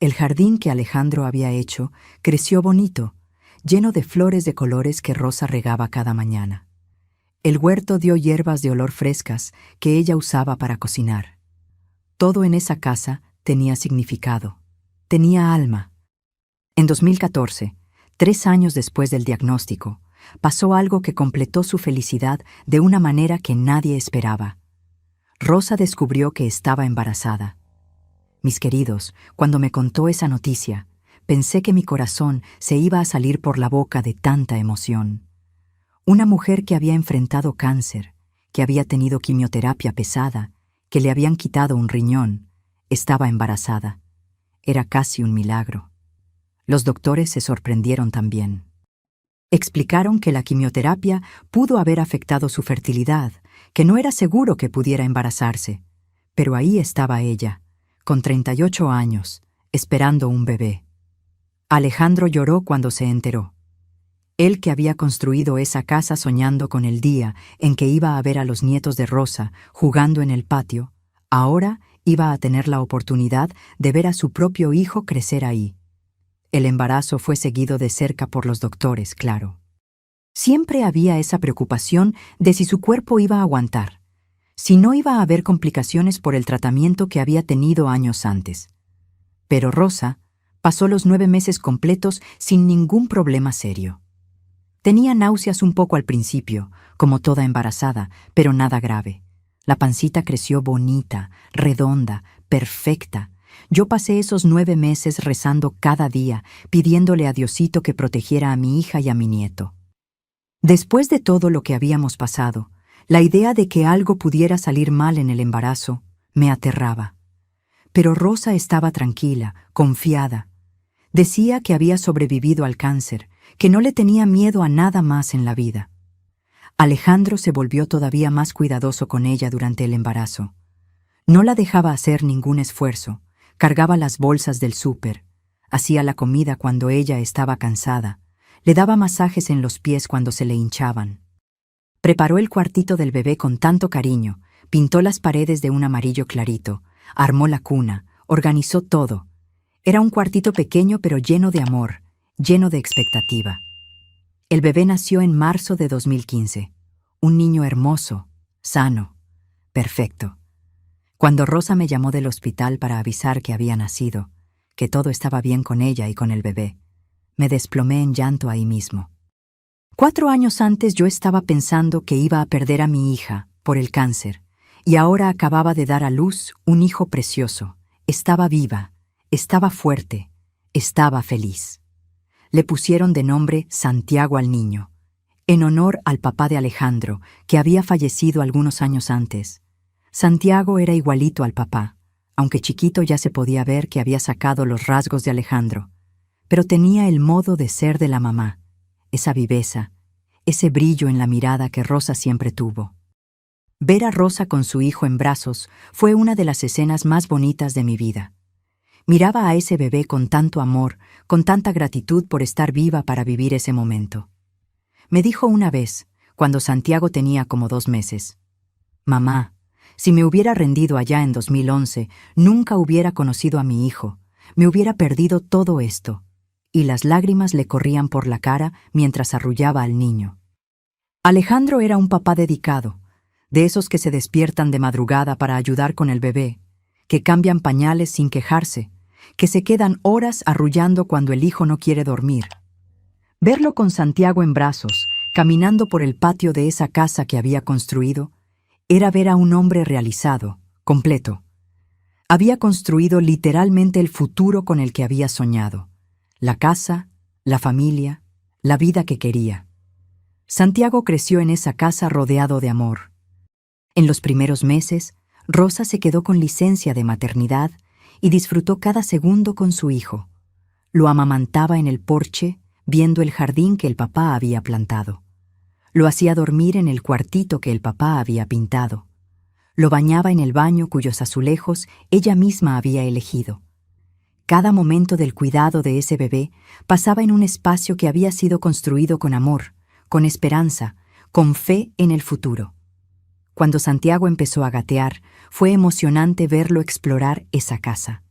El jardín que Alejandro había hecho creció bonito, lleno de flores de colores que Rosa regaba cada mañana. El huerto dio hierbas de olor frescas que ella usaba para cocinar. Todo en esa casa tenía significado, tenía alma. En 2014, 3 años después del diagnóstico, pasó algo que completó su felicidad de una manera que nadie esperaba. Rosa descubrió que estaba embarazada. Mis queridos, cuando me contó esa noticia, pensé que mi corazón se iba a salir por la boca de tanta emoción. Una mujer que había enfrentado cáncer, que había tenido quimioterapia pesada, que le habían quitado un riñón, estaba embarazada. Era casi un milagro. Los doctores se sorprendieron también. Explicaron que la quimioterapia pudo haber afectado su fertilidad, que no era seguro que pudiera embarazarse. Pero ahí estaba ella, con 38 años, esperando un bebé. Alejandro lloró cuando se enteró. Él que había construido esa casa soñando con el día en que iba a ver a los nietos de Rosa jugando en el patio, ahora iba a tener la oportunidad de ver a su propio hijo crecer ahí. El embarazo fue seguido de cerca por los doctores, claro. Siempre había esa preocupación de si su cuerpo iba a aguantar, si no iba a haber complicaciones por el tratamiento que había tenido años antes. Pero Rosa pasó los 9 meses completos sin ningún problema serio. Tenía náuseas un poco al principio, como toda embarazada, pero nada grave. La pancita creció bonita, redonda, perfecta. Yo pasé esos 9 meses rezando cada día, pidiéndole a Diosito que protegiera a mi hija y a mi nieto. Después de todo lo que habíamos pasado, la idea de que algo pudiera salir mal en el embarazo me aterraba. Pero Rosa estaba tranquila, confiada. Decía que había sobrevivido al cáncer, que no le tenía miedo a nada más en la vida. Alejandro se volvió todavía más cuidadoso con ella durante el embarazo. No la dejaba hacer ningún esfuerzo, cargaba las bolsas del súper, hacía la comida cuando ella estaba cansada, le daba masajes en los pies cuando se le hinchaban. Preparó el cuartito del bebé con tanto cariño, pintó las paredes de un amarillo clarito, armó la cuna, organizó todo. Era un cuartito pequeño pero lleno de amor, lleno de expectativa. El bebé nació en marzo de 2015. Un niño hermoso, sano, perfecto. Cuando Rosa me llamó del hospital para avisar que había nacido, que todo estaba bien con ella y con el bebé, me desplomé en llanto ahí mismo. 4 años antes yo estaba pensando que iba a perder a mi hija por el cáncer, y ahora acababa de dar a luz un hijo precioso. Estaba viva, estaba fuerte, estaba feliz. Le pusieron de nombre Santiago al niño, en honor al papá de Alejandro, que había fallecido algunos años antes. Santiago era igualito al papá, aunque chiquito ya se podía ver que había sacado los rasgos de Alejandro, pero tenía el modo de ser de la mamá, esa viveza, ese brillo en la mirada que Rosa siempre tuvo. Ver a Rosa con su hijo en brazos fue una de las escenas más bonitas de mi vida. Miraba a ese bebé con tanto amor, con tanta gratitud por estar viva para vivir ese momento. Me dijo una vez, cuando Santiago tenía como 2 meses, «Mamá, si me hubiera rendido allá en 2011, nunca hubiera conocido a mi hijo, me hubiera perdido todo esto». Y las lágrimas le corrían por la cara mientras arrullaba al niño. Alejandro era un papá dedicado, de esos que se despiertan de madrugada para ayudar con el bebé, que cambian pañales sin quejarse, que se quedan horas arrullando cuando el hijo no quiere dormir. Verlo con Santiago en brazos, caminando por el patio de esa casa que había construido, era ver a un hombre realizado, completo. Había construido literalmente el futuro con el que había soñado. La casa, la familia, la vida que quería. Santiago creció en esa casa rodeado de amor. En los primeros meses, Rosa se quedó con licencia de maternidad y disfrutó cada segundo con su hijo. Lo amamantaba en el porche, viendo el jardín que el papá había plantado. Lo hacía dormir en el cuartito que el papá había pintado. Lo bañaba en el baño cuyos azulejos ella misma había elegido. Cada momento del cuidado de ese bebé pasaba en un espacio que había sido construido con amor, con esperanza, con fe en el futuro. Cuando Santiago empezó a gatear, fue emocionante verlo explorar esa casa.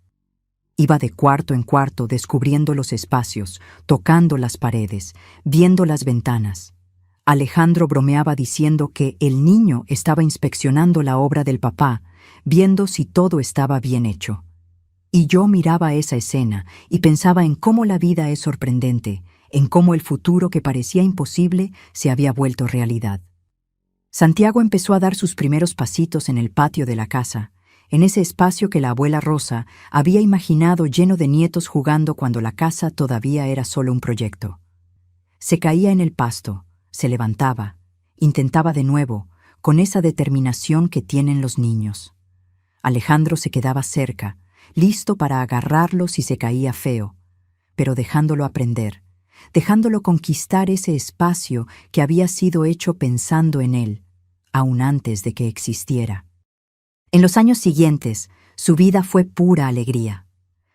Iba de cuarto en cuarto descubriendo los espacios, tocando las paredes, viendo las ventanas. Alejandro bromeaba diciendo que el niño estaba inspeccionando la obra del papá, viendo si todo estaba bien hecho. Y yo miraba esa escena y pensaba en cómo la vida es sorprendente, en cómo el futuro que parecía imposible se había vuelto realidad. Santiago empezó a dar sus primeros pasitos en el patio de la casa, en ese espacio que la abuela Rosa había imaginado lleno de nietos jugando cuando la casa todavía era solo un proyecto. Se caía en el pasto, se levantaba, intentaba de nuevo, con esa determinación que tienen los niños. Alejandro se quedaba cerca, listo para agarrarlo si se caía feo, pero dejándolo aprender, dejándolo conquistar ese espacio que había sido hecho pensando en él, aún antes de que existiera. En los años siguientes, su vida fue pura alegría.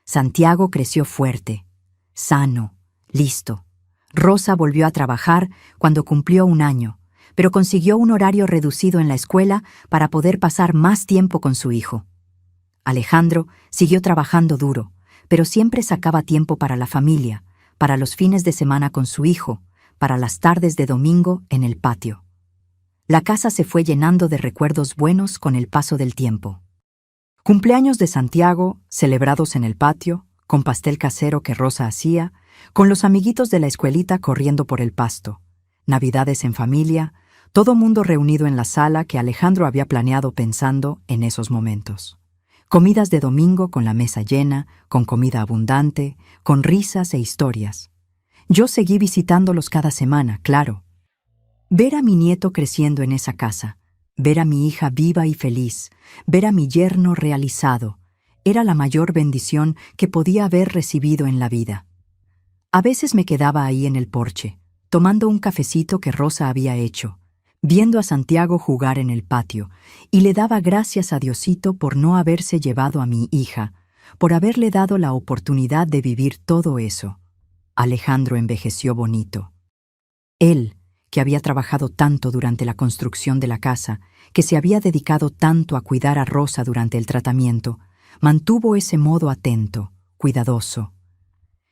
Santiago creció fuerte, sano, listo. Rosa volvió a trabajar cuando cumplió 1 año, pero consiguió un horario reducido en la escuela para poder pasar más tiempo con su hijo. Alejandro siguió trabajando duro, pero siempre sacaba tiempo para la familia, para los fines de semana con su hijo, para las tardes de domingo en el patio. La casa se fue llenando de recuerdos buenos con el paso del tiempo. Cumpleaños de Santiago, celebrados en el patio, con pastel casero que Rosa hacía, con los amiguitos de la escuelita corriendo por el pasto. Navidades en familia, todo mundo reunido en la sala que Alejandro había planeado pensando en esos momentos. Comidas de domingo con la mesa llena, con comida abundante, con risas e historias. Yo seguí visitándolos cada semana, claro. Ver a mi nieto creciendo en esa casa, ver a mi hija viva y feliz, ver a mi yerno realizado, era la mayor bendición que podía haber recibido en la vida. A veces me quedaba ahí en el porche, tomando un cafecito que Rosa había hecho, viendo a Santiago jugar en el patio, y le daba gracias a Diosito por no haberse llevado a mi hija, por haberle dado la oportunidad de vivir todo eso. Alejandro envejeció bonito. Él, que había trabajado tanto durante la construcción de la casa, que se había dedicado tanto a cuidar a Rosa durante el tratamiento, mantuvo ese modo atento, cuidadoso.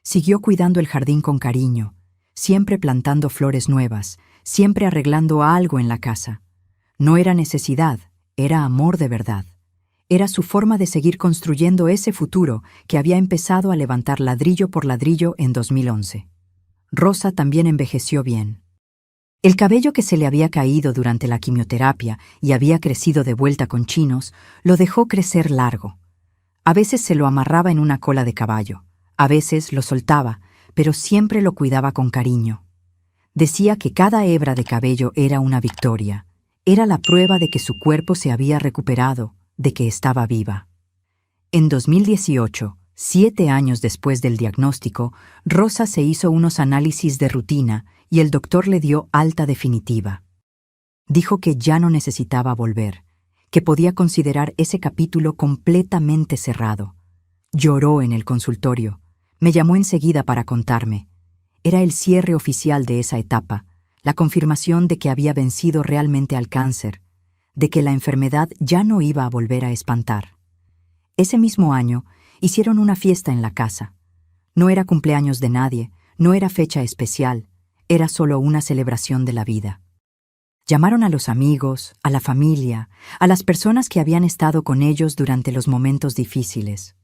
Siguió cuidando el jardín con cariño, siempre plantando flores nuevas, siempre arreglando algo en la casa. No era necesidad, era amor de verdad. Era su forma de seguir construyendo ese futuro que había empezado a levantar ladrillo por ladrillo en 2011. Rosa también envejeció bien. El cabello que se le había caído durante la quimioterapia y había crecido de vuelta con chinos, lo dejó crecer largo. A veces se lo amarraba en una cola de caballo, a veces lo soltaba, pero siempre lo cuidaba con cariño. Decía que cada hebra de cabello era una victoria, era la prueba de que su cuerpo se había recuperado, de que estaba viva. En 2018, 7 años después del diagnóstico, Rosa se hizo unos análisis de rutina y el doctor le dio alta definitiva. Dijo que ya no necesitaba volver, que podía considerar ese capítulo completamente cerrado. Lloró en el consultorio. Me llamó enseguida para contarme. Era el cierre oficial de esa etapa, la confirmación de que había vencido realmente al cáncer, de que la enfermedad ya no iba a volver a espantar. Ese mismo año, hicieron una fiesta en la casa. No era cumpleaños de nadie, no era fecha especial, era solo una celebración de la vida. Llamaron a los amigos, a la familia, a las personas que habían estado con ellos durante los momentos difíciles.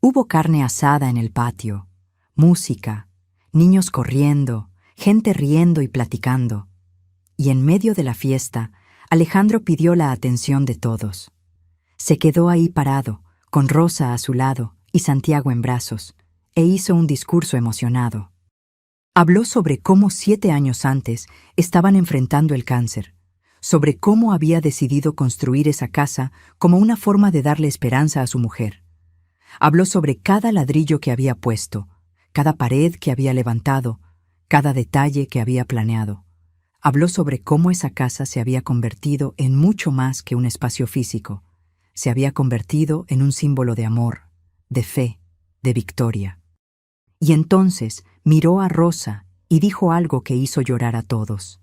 Hubo carne asada en el patio, música, niños corriendo, gente riendo y platicando. Y en medio de la fiesta, Alejandro pidió la atención de todos. Se quedó ahí parado, con Rosa a su lado y Santiago en brazos, e hizo un discurso emocionado. Habló sobre cómo 7 años antes estaban enfrentando el cáncer, sobre cómo había decidido construir esa casa como una forma de darle esperanza a su mujer. Habló sobre cada ladrillo que había puesto, cada pared que había levantado, cada detalle que había planeado. Habló sobre cómo esa casa se había convertido en mucho más que un espacio físico. Se había convertido en un símbolo de amor, de fe, de victoria. Y entonces miró a Rosa y dijo algo que hizo llorar a todos.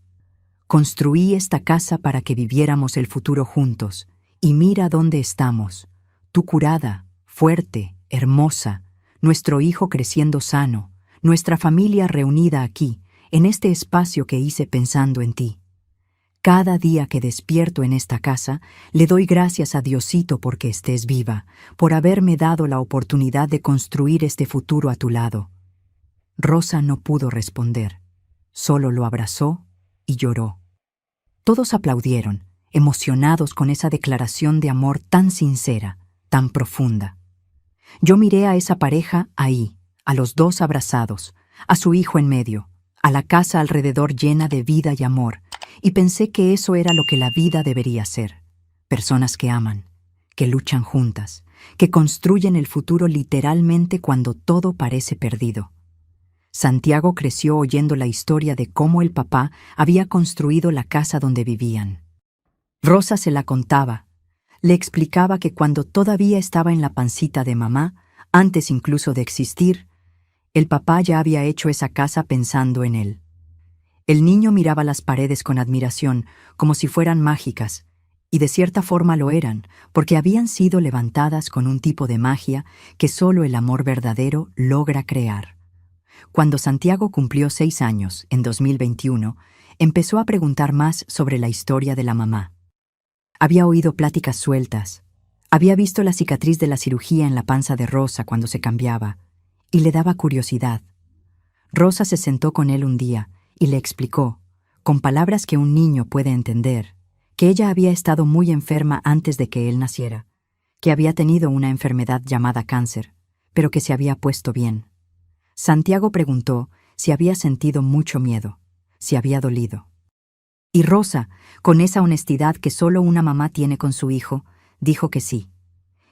Construí esta casa para que viviéramos el futuro juntos, y mira dónde estamos. Tú curada, fuerte, hermosa, nuestro hijo creciendo sano, nuestra familia reunida aquí, en este espacio que hice pensando en ti. Cada día que despierto en esta casa, le doy gracias a Diosito porque estés viva, por haberme dado la oportunidad de construir este futuro a tu lado. Rosa no pudo responder, solo lo abrazó y lloró. Todos aplaudieron, emocionados con esa declaración de amor tan sincera, tan profunda. Yo miré a esa pareja ahí, a los dos abrazados, a su hijo en medio, a la casa alrededor llena de vida y amor, y pensé que eso era lo que la vida debería ser. Personas que aman, que luchan juntas, que construyen el futuro literalmente cuando todo parece perdido. Santiago creció oyendo la historia de cómo el papá había construido la casa donde vivían. Rosa se la contaba. Le explicaba que cuando todavía estaba en la pancita de mamá, antes incluso de existir, el papá ya había hecho esa casa pensando en él. El niño miraba las paredes con admiración, como si fueran mágicas, y de cierta forma lo eran, porque habían sido levantadas con un tipo de magia que solo el amor verdadero logra crear. Cuando Santiago cumplió 6 años, en 2021, empezó a preguntar más sobre la historia de la mamá. Había oído pláticas sueltas, había visto la cicatriz de la cirugía en la panza de Rosa cuando se cambiaba, y le daba curiosidad. Rosa se sentó con él un día y le explicó, con palabras que un niño puede entender, que ella había estado muy enferma antes de que él naciera, que había tenido una enfermedad llamada cáncer, pero que se había puesto bien. Santiago preguntó si había sentido mucho miedo, si había dolido. Y Rosa, con esa honestidad que solo una mamá tiene con su hijo, dijo que sí,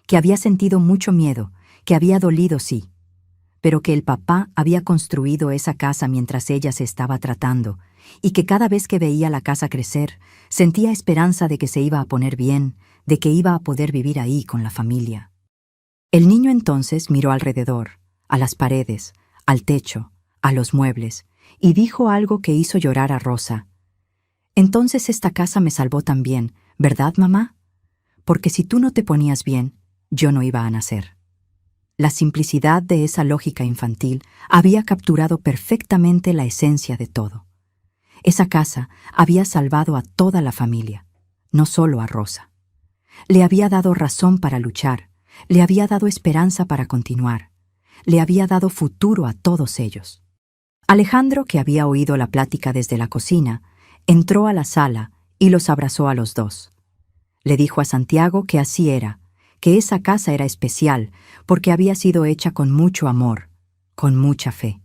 que había sentido mucho miedo, que había dolido sí, pero que el papá había construido esa casa mientras ella se estaba tratando y que cada vez que veía la casa crecer, sentía esperanza de que se iba a poner bien, de que iba a poder vivir ahí con la familia. El niño entonces miró alrededor, a las paredes, al techo, a los muebles, y dijo algo que hizo llorar a Rosa. «Entonces esta casa me salvó también, ¿verdad, mamá? Porque si tú no te ponías bien, yo no iba a nacer». La simplicidad de esa lógica infantil había capturado perfectamente la esencia de todo. Esa casa había salvado a toda la familia, no solo a Rosa. Le había dado razón para luchar, le había dado esperanza para continuar, le había dado futuro a todos ellos. Alejandro, que había oído la plática desde la cocina, entró a la sala y los abrazó a los dos. Le dijo a Santiago que así era, que esa casa era especial porque había sido hecha con mucho amor, con mucha fe,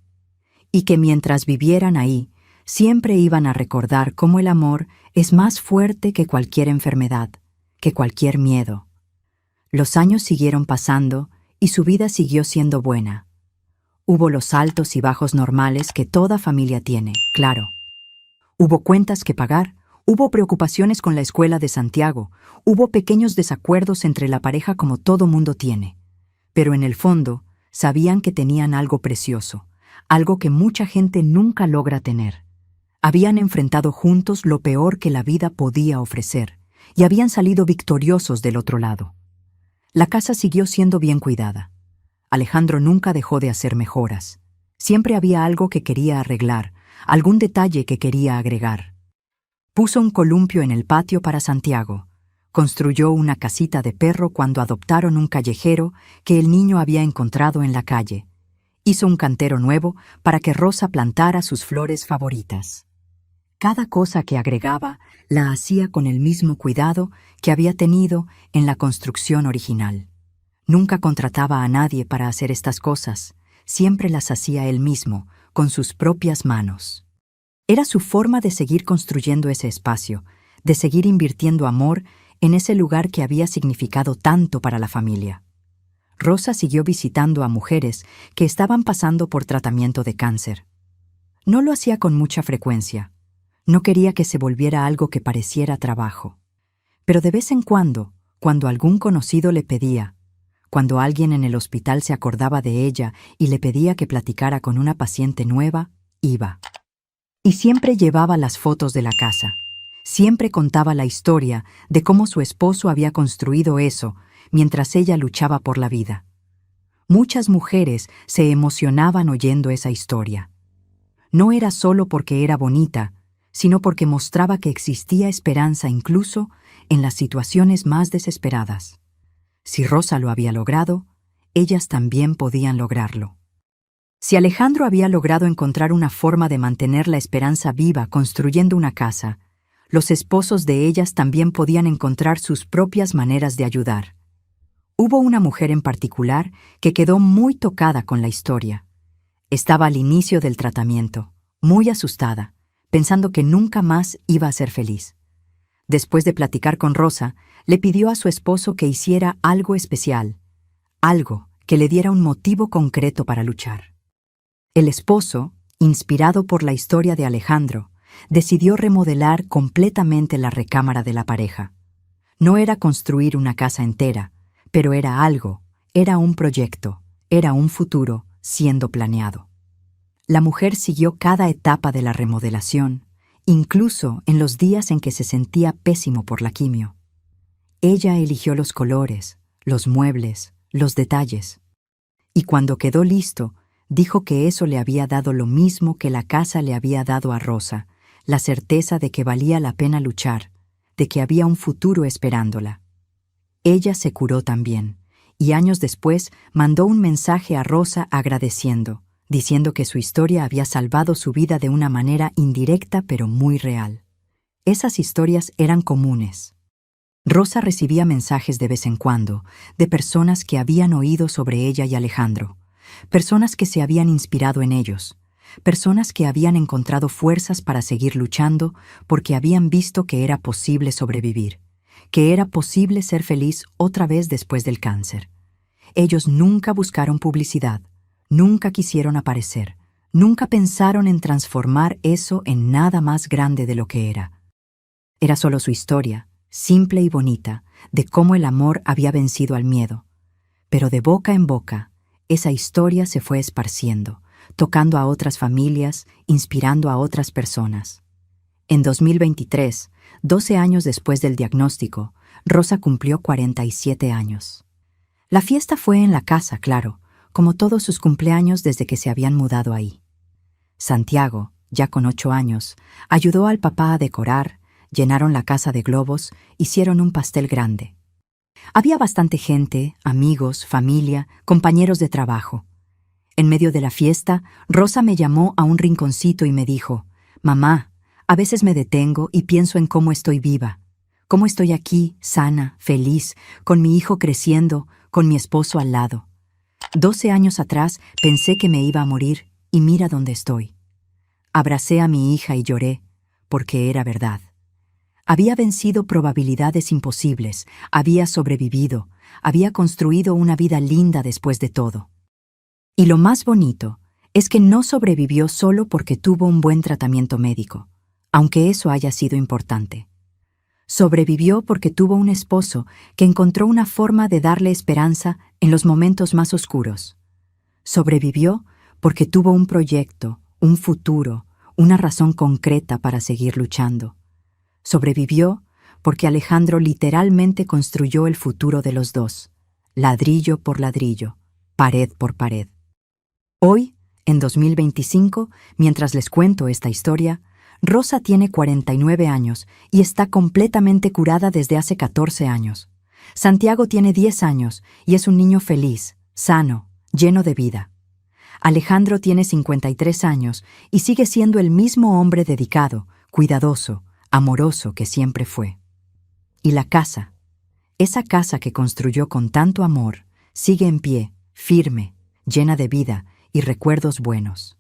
y que mientras vivieran ahí, siempre iban a recordar cómo el amor es más fuerte que cualquier enfermedad, que cualquier miedo. Los años siguieron pasando y su vida siguió siendo buena. Hubo los altos y bajos normales que toda familia tiene, claro. Hubo cuentas que pagar, hubo preocupaciones con la escuela de Santiago, hubo pequeños desacuerdos entre la pareja como todo mundo tiene. Pero en el fondo, sabían que tenían algo precioso, algo que mucha gente nunca logra tener. Habían enfrentado juntos lo peor que la vida podía ofrecer y habían salido victoriosos del otro lado. La casa siguió siendo bien cuidada. Alejandro nunca dejó de hacer mejoras. Siempre había algo que quería arreglar, algún detalle que quería agregar. Puso un columpio en el patio para Santiago. Construyó una casita de perro cuando adoptaron un callejero que el niño había encontrado en la calle. Hizo un cantero nuevo para que Rosa plantara sus flores favoritas. Cada cosa que agregaba la hacía con el mismo cuidado que había tenido en la construcción original. Nunca contrataba a nadie para hacer estas cosas, siempre las hacía él mismo, con sus propias manos. Era su forma de seguir construyendo ese espacio, de seguir invirtiendo amor en ese lugar que había significado tanto para la familia. Rosa siguió visitando a mujeres que estaban pasando por tratamiento de cáncer. No lo hacía con mucha frecuencia. No quería que se volviera algo que pareciera trabajo. Pero de vez en cuando algún conocido le pedía, cuando alguien en el hospital se acordaba de ella y le pedía que platicara con una paciente nueva, iba. Y siempre llevaba las fotos de la casa. Siempre contaba la historia de cómo su esposo había construido eso mientras ella luchaba por la vida. Muchas mujeres se emocionaban oyendo esa historia. No era solo porque era bonita, sino porque mostraba que existía esperanza incluso en las situaciones más desesperadas. Si Rosa lo había logrado, ellas también podían lograrlo. Si Alejandro había logrado encontrar una forma de mantener la esperanza viva construyendo una casa, los esposos de ellas también podían encontrar sus propias maneras de ayudar. Hubo una mujer en particular que quedó muy tocada con la historia. Estaba al inicio del tratamiento, muy asustada, pensando que nunca más iba a ser feliz. Después de platicar con Rosa, le pidió a su esposo que hiciera algo especial, algo que le diera un motivo concreto para luchar. El esposo, inspirado por la historia de Alejandro, decidió remodelar completamente la recámara de la pareja. No era construir una casa entera, pero era algo, era un proyecto, era un futuro siendo planeado. La mujer siguió cada etapa de la remodelación, incluso en los días en que se sentía pésimo por la quimio. Ella eligió los colores, los muebles, los detalles. Y cuando quedó listo, dijo que eso le había dado lo mismo que la casa le había dado a Rosa, la certeza de que valía la pena luchar, de que había un futuro esperándola. Ella se curó también, y años después mandó un mensaje a Rosa agradeciendo, diciendo que su historia había salvado su vida de una manera indirecta pero muy real. Esas historias eran comunes. Rosa recibía mensajes de vez en cuando de personas que habían oído sobre ella y Alejandro, personas que se habían inspirado en ellos, personas que habían encontrado fuerzas para seguir luchando porque habían visto que era posible sobrevivir, que era posible ser feliz otra vez después del cáncer. Ellos nunca buscaron publicidad, nunca quisieron aparecer, nunca pensaron en transformar eso en nada más grande de lo que era. Era solo su historia, simple y bonita, de cómo el amor había vencido al miedo. Pero de boca en boca, esa historia se fue esparciendo, tocando a otras familias, inspirando a otras personas. En 2023, 12 años después del diagnóstico, Rosa cumplió 47 años. La fiesta fue en la casa, claro, como todos sus cumpleaños desde que se habían mudado ahí. Santiago, ya con 8 años, ayudó al papá a decorar, llenaron la casa de globos, hicieron un pastel grande. Había bastante gente, amigos, familia, compañeros de trabajo. En medio de la fiesta, Rosa me llamó a un rinconcito y me dijo: «Mamá, a veces me detengo y pienso en cómo estoy viva, cómo estoy aquí, sana, feliz, con mi hijo creciendo, con mi esposo al lado. 12 años atrás pensé que me iba a morir y mira dónde estoy». Abracé a mi hija y lloré, porque era verdad. Había vencido probabilidades imposibles, había sobrevivido, había construido una vida linda después de todo. Y lo más bonito es que no sobrevivió solo porque tuvo un buen tratamiento médico, aunque eso haya sido importante. Sobrevivió porque tuvo un esposo que encontró una forma de darle esperanza en los momentos más oscuros. Sobrevivió porque tuvo un proyecto, un futuro, una razón concreta para seguir luchando. Sobrevivió porque Alejandro literalmente construyó el futuro de los dos, ladrillo por ladrillo, pared por pared. Hoy, en 2025, mientras les cuento esta historia, Rosa tiene 49 años y está completamente curada desde hace 14 años. Santiago tiene 10 años y es un niño feliz, sano, lleno de vida. Alejandro tiene 53 años y sigue siendo el mismo hombre dedicado, cuidadoso, amoroso que siempre fue. Y la casa, esa casa que construyó con tanto amor, sigue en pie, firme, llena de vida y recuerdos buenos.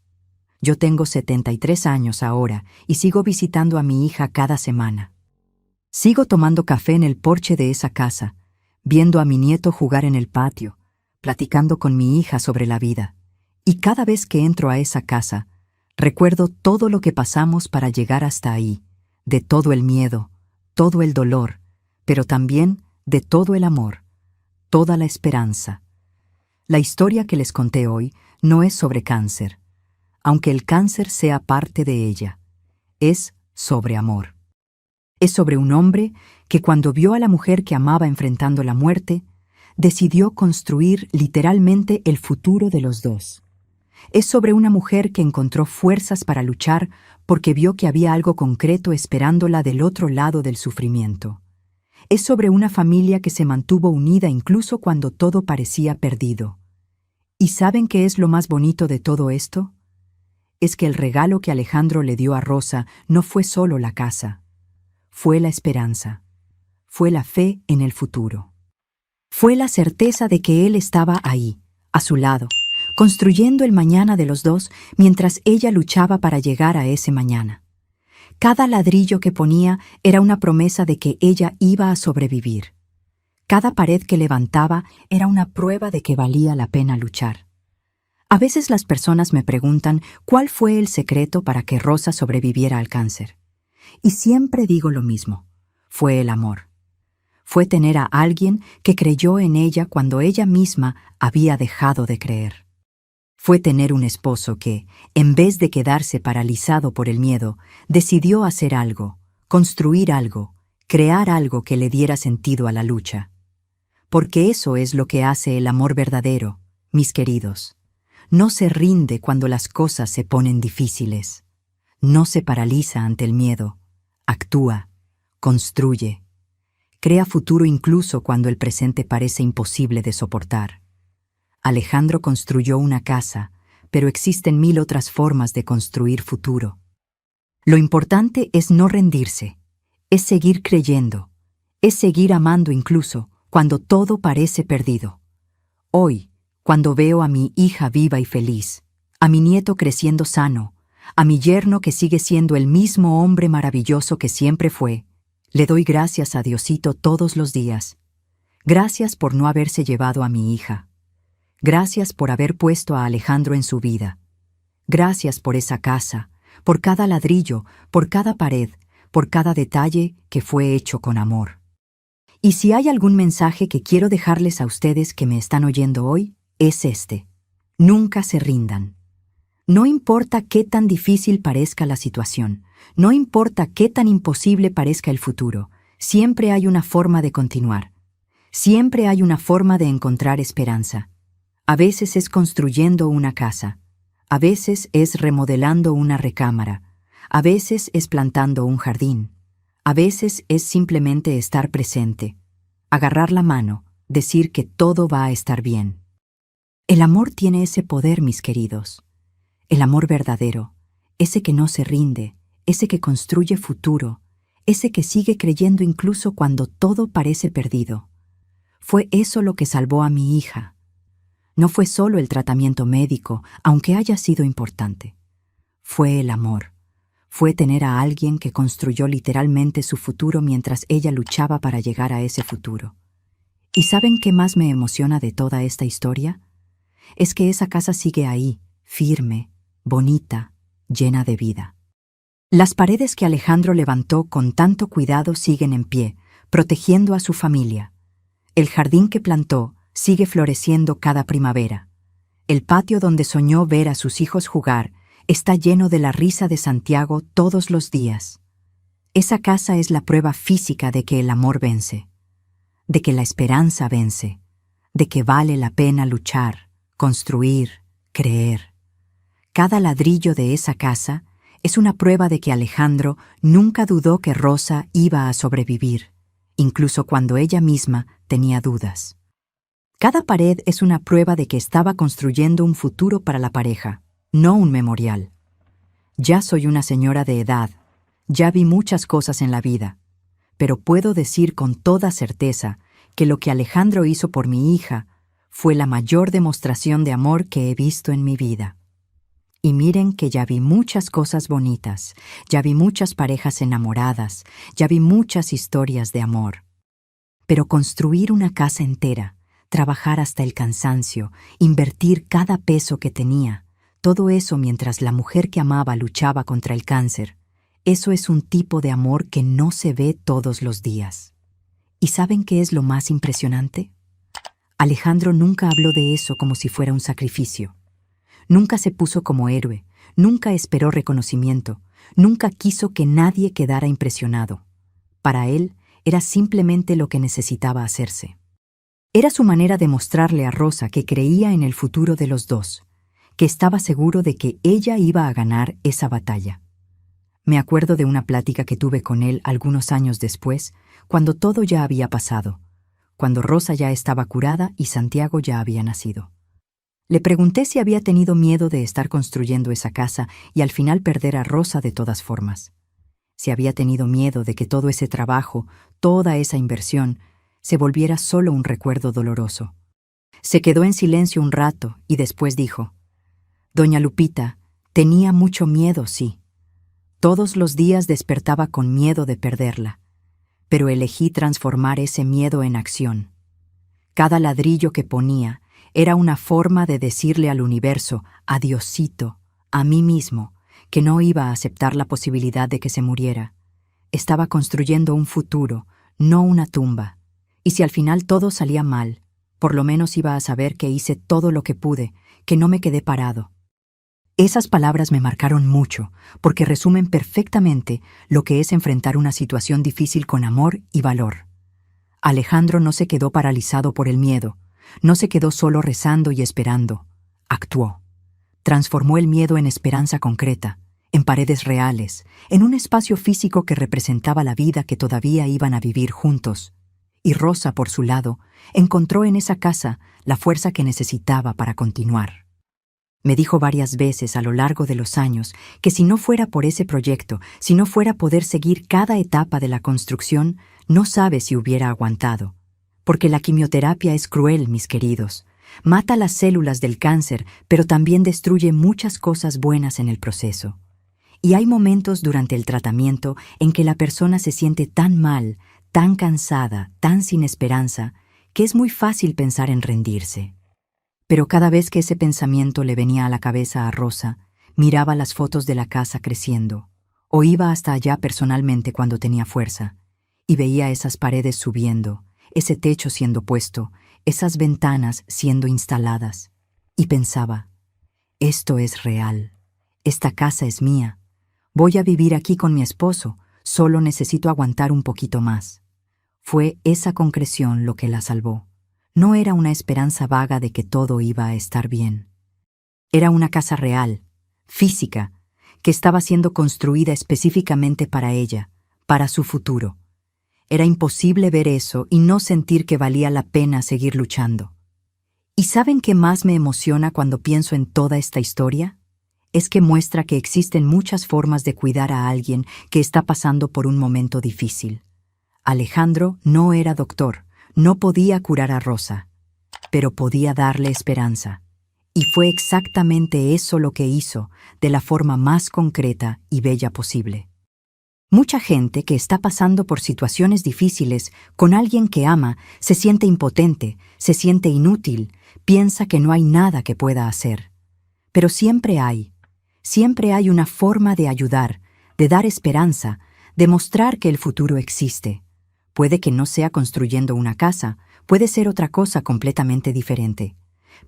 Yo tengo 73 años ahora y sigo visitando a mi hija cada semana. Sigo tomando café en el porche de esa casa, viendo a mi nieto jugar en el patio, platicando con mi hija sobre la vida. Y cada vez que entro a esa casa, recuerdo todo lo que pasamos para llegar hasta ahí, de todo el miedo, todo el dolor, pero también de todo el amor, toda la esperanza. La historia que les conté hoy no es sobre cáncer, aunque el cáncer sea parte de ella. Es sobre amor. Es sobre un hombre que cuando vio a la mujer que amaba enfrentando la muerte, decidió construir literalmente el futuro de los dos. Es sobre una mujer que encontró fuerzas para luchar porque vio que había algo concreto esperándola del otro lado del sufrimiento. Es sobre una familia que se mantuvo unida incluso cuando todo parecía perdido. ¿Y saben qué es lo más bonito de todo esto? Es que el regalo que Alejandro le dio a Rosa no fue solo la casa. Fue la esperanza. Fue la fe en el futuro. Fue la certeza de que él estaba ahí, a su lado, construyendo el mañana de los dos mientras ella luchaba para llegar a ese mañana. Cada ladrillo que ponía era una promesa de que ella iba a sobrevivir. Cada pared que levantaba era una prueba de que valía la pena luchar. A veces las personas me preguntan cuál fue el secreto para que Rosa sobreviviera al cáncer. Y siempre digo lo mismo: fue el amor. Fue tener a alguien que creyó en ella cuando ella misma había dejado de creer. Fue tener un esposo que, en vez de quedarse paralizado por el miedo, decidió hacer algo, construir algo, crear algo que le diera sentido a la lucha. Porque eso es lo que hace el amor verdadero, mis queridos. No se rinde cuando las cosas se ponen difíciles. No se paraliza ante el miedo. Actúa, construye. Crea futuro incluso cuando el presente parece imposible de soportar. Alejandro construyó una casa, pero existen 1000 otras formas de construir futuro. Lo importante es no rendirse, es seguir creyendo, es seguir amando incluso cuando todo parece perdido. Hoy, cuando veo a mi hija viva y feliz, a mi nieto creciendo sano, a mi yerno que sigue siendo el mismo hombre maravilloso que siempre fue, le doy gracias a Diosito todos los días. Gracias por no haberse llevado a mi hija. Gracias por haber puesto a Alejandro en su vida. Gracias por esa casa, por cada ladrillo, por cada pared, por cada detalle que fue hecho con amor. Y si hay algún mensaje que quiero dejarles a ustedes que me están oyendo hoy, es este. Nunca se rindan. No importa qué tan difícil parezca la situación, no importa qué tan imposible parezca el futuro, siempre hay una forma de continuar. Siempre hay una forma de encontrar esperanza. A veces es construyendo una casa, a veces es remodelando una recámara, a veces es plantando un jardín, a veces es simplemente estar presente, agarrar la mano, decir que todo va a estar bien. El amor tiene ese poder, mis queridos. El amor verdadero, ese que no se rinde, ese que construye futuro, ese que sigue creyendo incluso cuando todo parece perdido. Fue eso lo que salvó a mi hija. No fue solo el tratamiento médico, aunque haya sido importante. Fue el amor. Fue tener a alguien que construyó literalmente su futuro mientras ella luchaba para llegar a ese futuro. ¿Y saben qué más me emociona de toda esta historia? Es que esa casa sigue ahí, firme, bonita, llena de vida. Las paredes que Alejandro levantó con tanto cuidado siguen en pie, protegiendo a su familia. El jardín que plantó sigue floreciendo cada primavera. El patio donde soñó ver a sus hijos jugar está lleno de la risa de Santiago todos los días. Esa casa es la prueba física de que el amor vence, de que la esperanza vence, de que vale la pena luchar, construir, creer. Cada ladrillo de esa casa es una prueba de que Alejandro nunca dudó que Rosa iba a sobrevivir, incluso cuando ella misma tenía dudas. Cada pared es una prueba de que estaba construyendo un futuro para la pareja, no un memorial. Ya soy una señora de edad, ya vi muchas cosas en la vida, pero puedo decir con toda certeza que lo que Alejandro hizo por mi hija fue la mayor demostración de amor que he visto en mi vida. Y miren que ya vi muchas cosas bonitas, ya vi muchas parejas enamoradas, ya vi muchas historias de amor. Pero construir una casa entera, trabajar hasta el cansancio, invertir cada peso que tenía, todo eso mientras la mujer que amaba luchaba contra el cáncer, eso es un tipo de amor que no se ve todos los días. ¿Y saben qué es lo más impresionante? Alejandro nunca habló de eso como si fuera un sacrificio. Nunca se puso como héroe, nunca esperó reconocimiento, nunca quiso que nadie quedara impresionado. Para él, era simplemente lo que necesitaba hacerse. Era su manera de mostrarle a Rosa que creía en el futuro de los dos, que estaba seguro de que ella iba a ganar esa batalla. Me acuerdo de una plática que tuve con él algunos años después, cuando todo ya había pasado, cuando Rosa ya estaba curada y Santiago ya había nacido. Le pregunté si había tenido miedo de estar construyendo esa casa y al final perder a Rosa de todas formas. Si había tenido miedo de que todo ese trabajo, toda esa inversión, se volviera solo un recuerdo doloroso. Se quedó en silencio un rato y después dijo: «Doña Lupita, tenía mucho miedo, sí. Todos los días despertaba con miedo de perderla, pero elegí transformar ese miedo en acción. Cada ladrillo que ponía era una forma de decirle al universo, a Diosito, a mí mismo, que no iba a aceptar la posibilidad de que se muriera. Estaba construyendo un futuro, no una tumba. Y si al final todo salía mal, por lo menos iba a saber que hice todo lo que pude, que no me quedé parado». Esas palabras me marcaron mucho, porque resumen perfectamente lo que es enfrentar una situación difícil con amor y valor. Alejandro no se quedó paralizado por el miedo, no se quedó solo rezando y esperando. Actuó. Transformó el miedo en esperanza concreta, en paredes reales, en un espacio físico que representaba la vida que todavía iban a vivir juntos. Y Rosa, por su lado, encontró en esa casa la fuerza que necesitaba para continuar. Me dijo varias veces a lo largo de los años que si no fuera por ese proyecto, si no fuera poder seguir cada etapa de la construcción, no sabe si hubiera aguantado. Porque la quimioterapia es cruel, mis queridos. Mata las células del cáncer, pero también destruye muchas cosas buenas en el proceso. Y hay momentos durante el tratamiento en que la persona se siente tan mal, tan cansada, tan sin esperanza, que es muy fácil pensar en rendirse. Pero cada vez que ese pensamiento le venía a la cabeza a Rosa, Miraba las fotos de la casa creciendo, o iba hasta allá personalmente cuando tenía fuerza, y veía esas paredes subiendo, ese techo siendo puesto, esas ventanas siendo instaladas, y pensaba, esto es real, esta casa es mía, voy a vivir aquí con mi esposo, solo necesito aguantar un poquito más. Fue esa concreción lo que la salvó. No era una esperanza vaga de que todo iba a estar bien. Era una casa real, física, que estaba siendo construida específicamente para ella, para su futuro. Era imposible ver eso y no sentir que valía la pena seguir luchando. ¿Y saben qué más me emociona cuando pienso en toda esta historia? Es que muestra que existen muchas formas de cuidar a alguien que está pasando por un momento difícil. Alejandro no era doctor, no podía curar a Rosa, pero podía darle esperanza. Y fue exactamente eso lo que hizo, de la forma más concreta y bella posible. Mucha gente que está pasando por situaciones difíciles con alguien que ama se siente impotente, se siente inútil, piensa que no hay nada que pueda hacer. Pero siempre hay una forma de ayudar, de dar esperanza, de mostrar que el futuro existe. Puede que no sea construyendo una casa, puede ser otra cosa completamente diferente.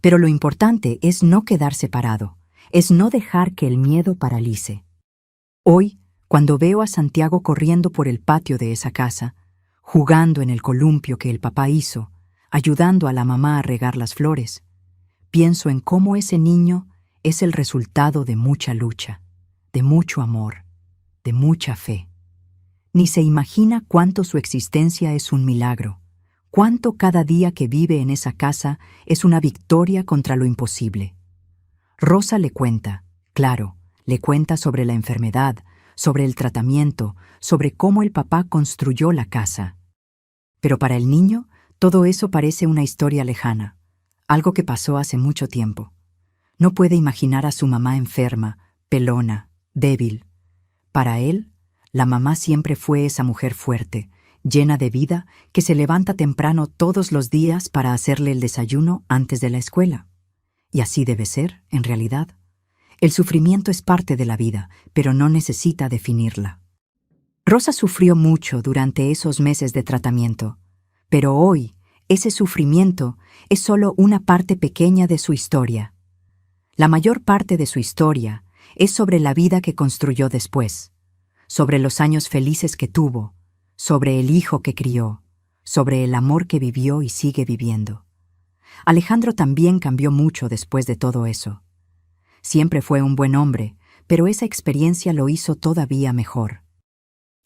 Pero lo importante es no quedarse parado, es no dejar que el miedo paralice. Hoy, cuando veo a Santiago corriendo por el patio de esa casa, jugando en el columpio que el papá hizo, ayudando a la mamá a regar las flores, pienso en cómo ese niño es el resultado de mucha lucha, de mucho amor, de mucha fe. Ni se imagina cuánto su existencia es un milagro, cuánto cada día que vive en esa casa es una victoria contra lo imposible. Rosa le cuenta, claro, le cuenta sobre la enfermedad, sobre el tratamiento, sobre cómo el papá construyó la casa. Pero para el niño, todo eso parece una historia lejana, algo que pasó hace mucho tiempo. No puede imaginar a su mamá enferma, pelona, débil. Para él, la mamá siempre fue esa mujer fuerte, llena de vida, que se levanta temprano todos los días para hacerle el desayuno antes de la escuela. Y así debe ser, en realidad. El sufrimiento es parte de la vida, pero no necesita definirla. Rosa sufrió mucho durante esos meses de tratamiento, pero hoy, ese sufrimiento es solo una parte pequeña de su historia. La mayor parte de su historia es sobre la vida que construyó después, sobre los años felices que tuvo, sobre el hijo que crió, sobre el amor que vivió y sigue viviendo. Alejandro también cambió mucho después de todo eso. Siempre fue un buen hombre, pero esa experiencia lo hizo todavía mejor.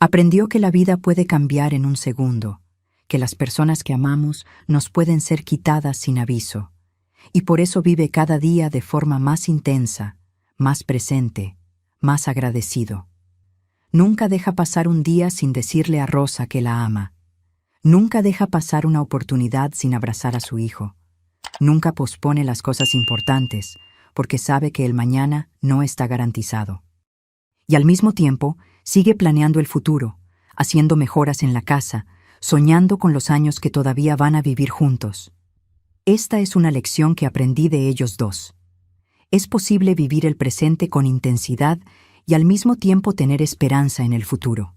Aprendió que la vida puede cambiar en un segundo, que las personas que amamos nos pueden ser quitadas sin aviso, y por eso vive cada día de forma más intensa, más presente, más agradecido. Nunca deja pasar un día sin decirle a Rosa que la ama. Nunca deja pasar una oportunidad sin abrazar a su hijo. Nunca pospone las cosas importantes, porque sabe que el mañana no está garantizado. Y al mismo tiempo, sigue planeando el futuro, haciendo mejoras en la casa, soñando con los años que todavía van a vivir juntos. Esta es una lección que aprendí de ellos dos. Es posible vivir el presente con intensidad y al mismo tiempo tener esperanza en el futuro.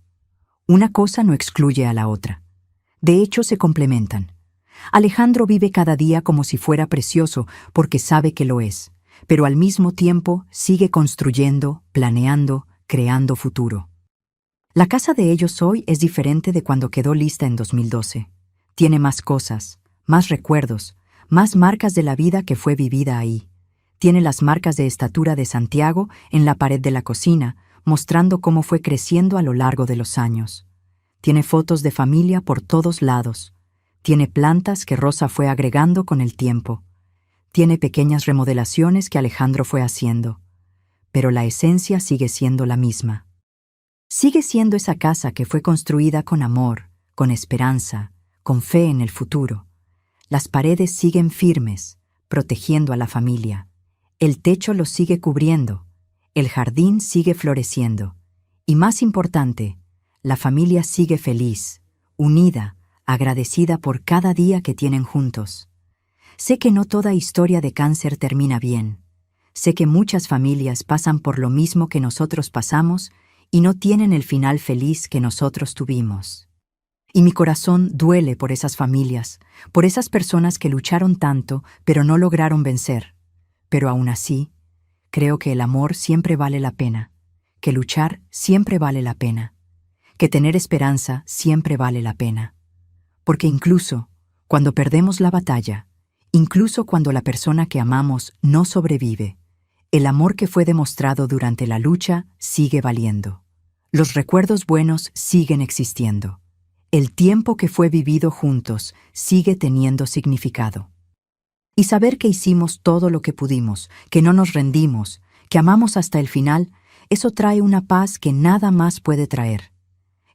Una cosa no excluye a la otra. De hecho, se complementan. Alejandro vive cada día como si fuera precioso porque sabe que lo es, pero al mismo tiempo sigue construyendo, planeando, creando futuro. La casa de ellos hoy es diferente de cuando quedó lista en 2012. Tiene más cosas, más recuerdos, más marcas de la vida que fue vivida ahí. Tiene las marcas de estatura de Santiago en la pared de la cocina, mostrando cómo fue creciendo a lo largo de los años. Tiene fotos de familia por todos lados. Tiene plantas que Rosa fue agregando con el tiempo. Tiene pequeñas remodelaciones que Alejandro fue haciendo. Pero la esencia sigue siendo la misma. Sigue siendo esa casa que fue construida con amor, con esperanza, con fe en el futuro. Las paredes siguen firmes, protegiendo a la familia. El techo los sigue cubriendo. El jardín sigue floreciendo. Y más importante, la familia sigue feliz, unida, agradecida por cada día que tienen juntos. Sé que no toda historia de cáncer termina bien. Sé que muchas familias pasan por lo mismo que nosotros pasamos y no tienen el final feliz que nosotros tuvimos. Y mi corazón duele por esas familias, por esas personas que lucharon tanto pero no lograron vencer. Pero aún así, creo que el amor siempre vale la pena, que luchar siempre vale la pena, que tener esperanza siempre vale la pena. Porque incluso cuando perdemos la batalla, incluso cuando la persona que amamos no sobrevive, el amor que fue demostrado durante la lucha sigue valiendo. Los recuerdos buenos siguen existiendo. El tiempo que fue vivido juntos sigue teniendo significado. Y saber que hicimos todo lo que pudimos, que no nos rendimos, que amamos hasta el final, eso trae una paz que nada más puede traer.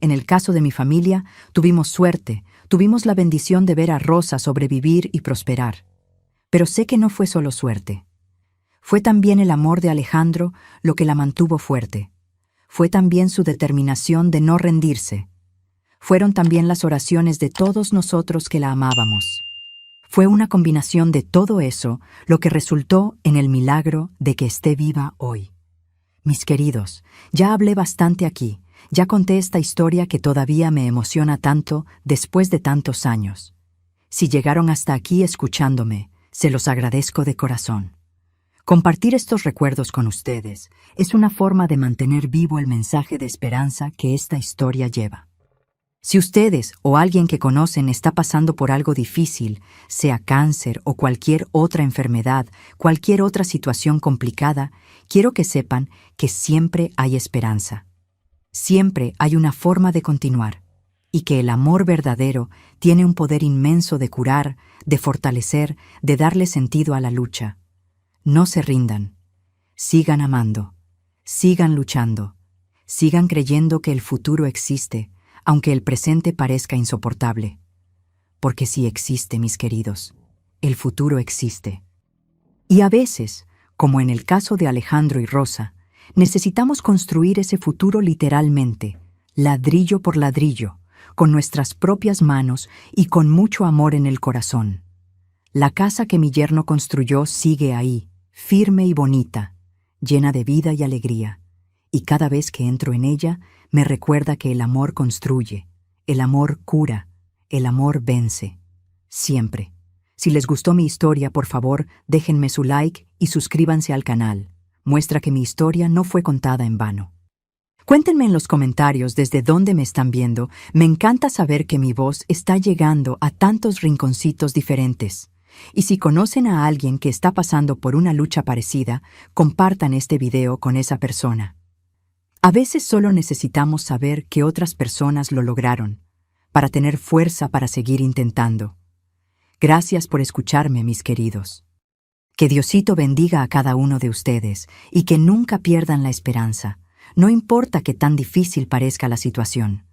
En el caso de mi familia, tuvimos suerte, tuvimos la bendición de ver a Rosa sobrevivir y prosperar. Pero sé que no fue solo suerte. Fue también el amor de Alejandro lo que la mantuvo fuerte. Fue también su determinación de no rendirse. Fueron también las oraciones de todos nosotros que la amábamos. Fue una combinación de todo eso lo que resultó en el milagro de que esté viva hoy. Mis queridos, ya hablé bastante aquí, ya conté esta historia que todavía me emociona tanto después de tantos años. Si llegaron hasta aquí escuchándome, se los agradezco de corazón. Compartir estos recuerdos con ustedes es una forma de mantener vivo el mensaje de esperanza que esta historia lleva. Si ustedes o alguien que conocen está pasando por algo difícil, sea cáncer o cualquier otra enfermedad, cualquier otra situación complicada, quiero que sepan que siempre hay esperanza. Siempre hay una forma de continuar, y que el amor verdadero tiene un poder inmenso de curar, de fortalecer, de darle sentido a la lucha. No se rindan. Sigan amando. Sigan luchando. Sigan creyendo que el futuro existe, aunque el presente parezca insoportable. Porque sí existe, mis queridos. El futuro existe. Y a veces, como en el caso de Alejandro y Rosa, necesitamos construir ese futuro literalmente, ladrillo por ladrillo, con nuestras propias manos y con mucho amor en el corazón. La casa que mi yerno construyó sigue ahí, firme y bonita, llena de vida y alegría, y cada vez que entro en ella me recuerda que el amor construye, el amor cura, el amor vence. Siempre. Si les gustó mi historia, por favor, déjenme su like y suscríbanse al canal. Muestra que mi historia no fue contada en vano. Cuéntenme en los comentarios desde dónde me están viendo. Me encanta saber que mi voz está llegando a tantos rinconcitos diferentes. Y si conocen a alguien que está pasando por una lucha parecida, compartan este video con esa persona. A veces solo necesitamos saber que otras personas lo lograron, para tener fuerza para seguir intentando. Gracias por escucharme, mis queridos. Que Diosito bendiga a cada uno de ustedes y que nunca pierdan la esperanza, no importa qué tan difícil parezca la situación.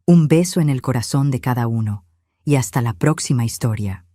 Un beso en el corazón de cada uno y hasta la próxima historia.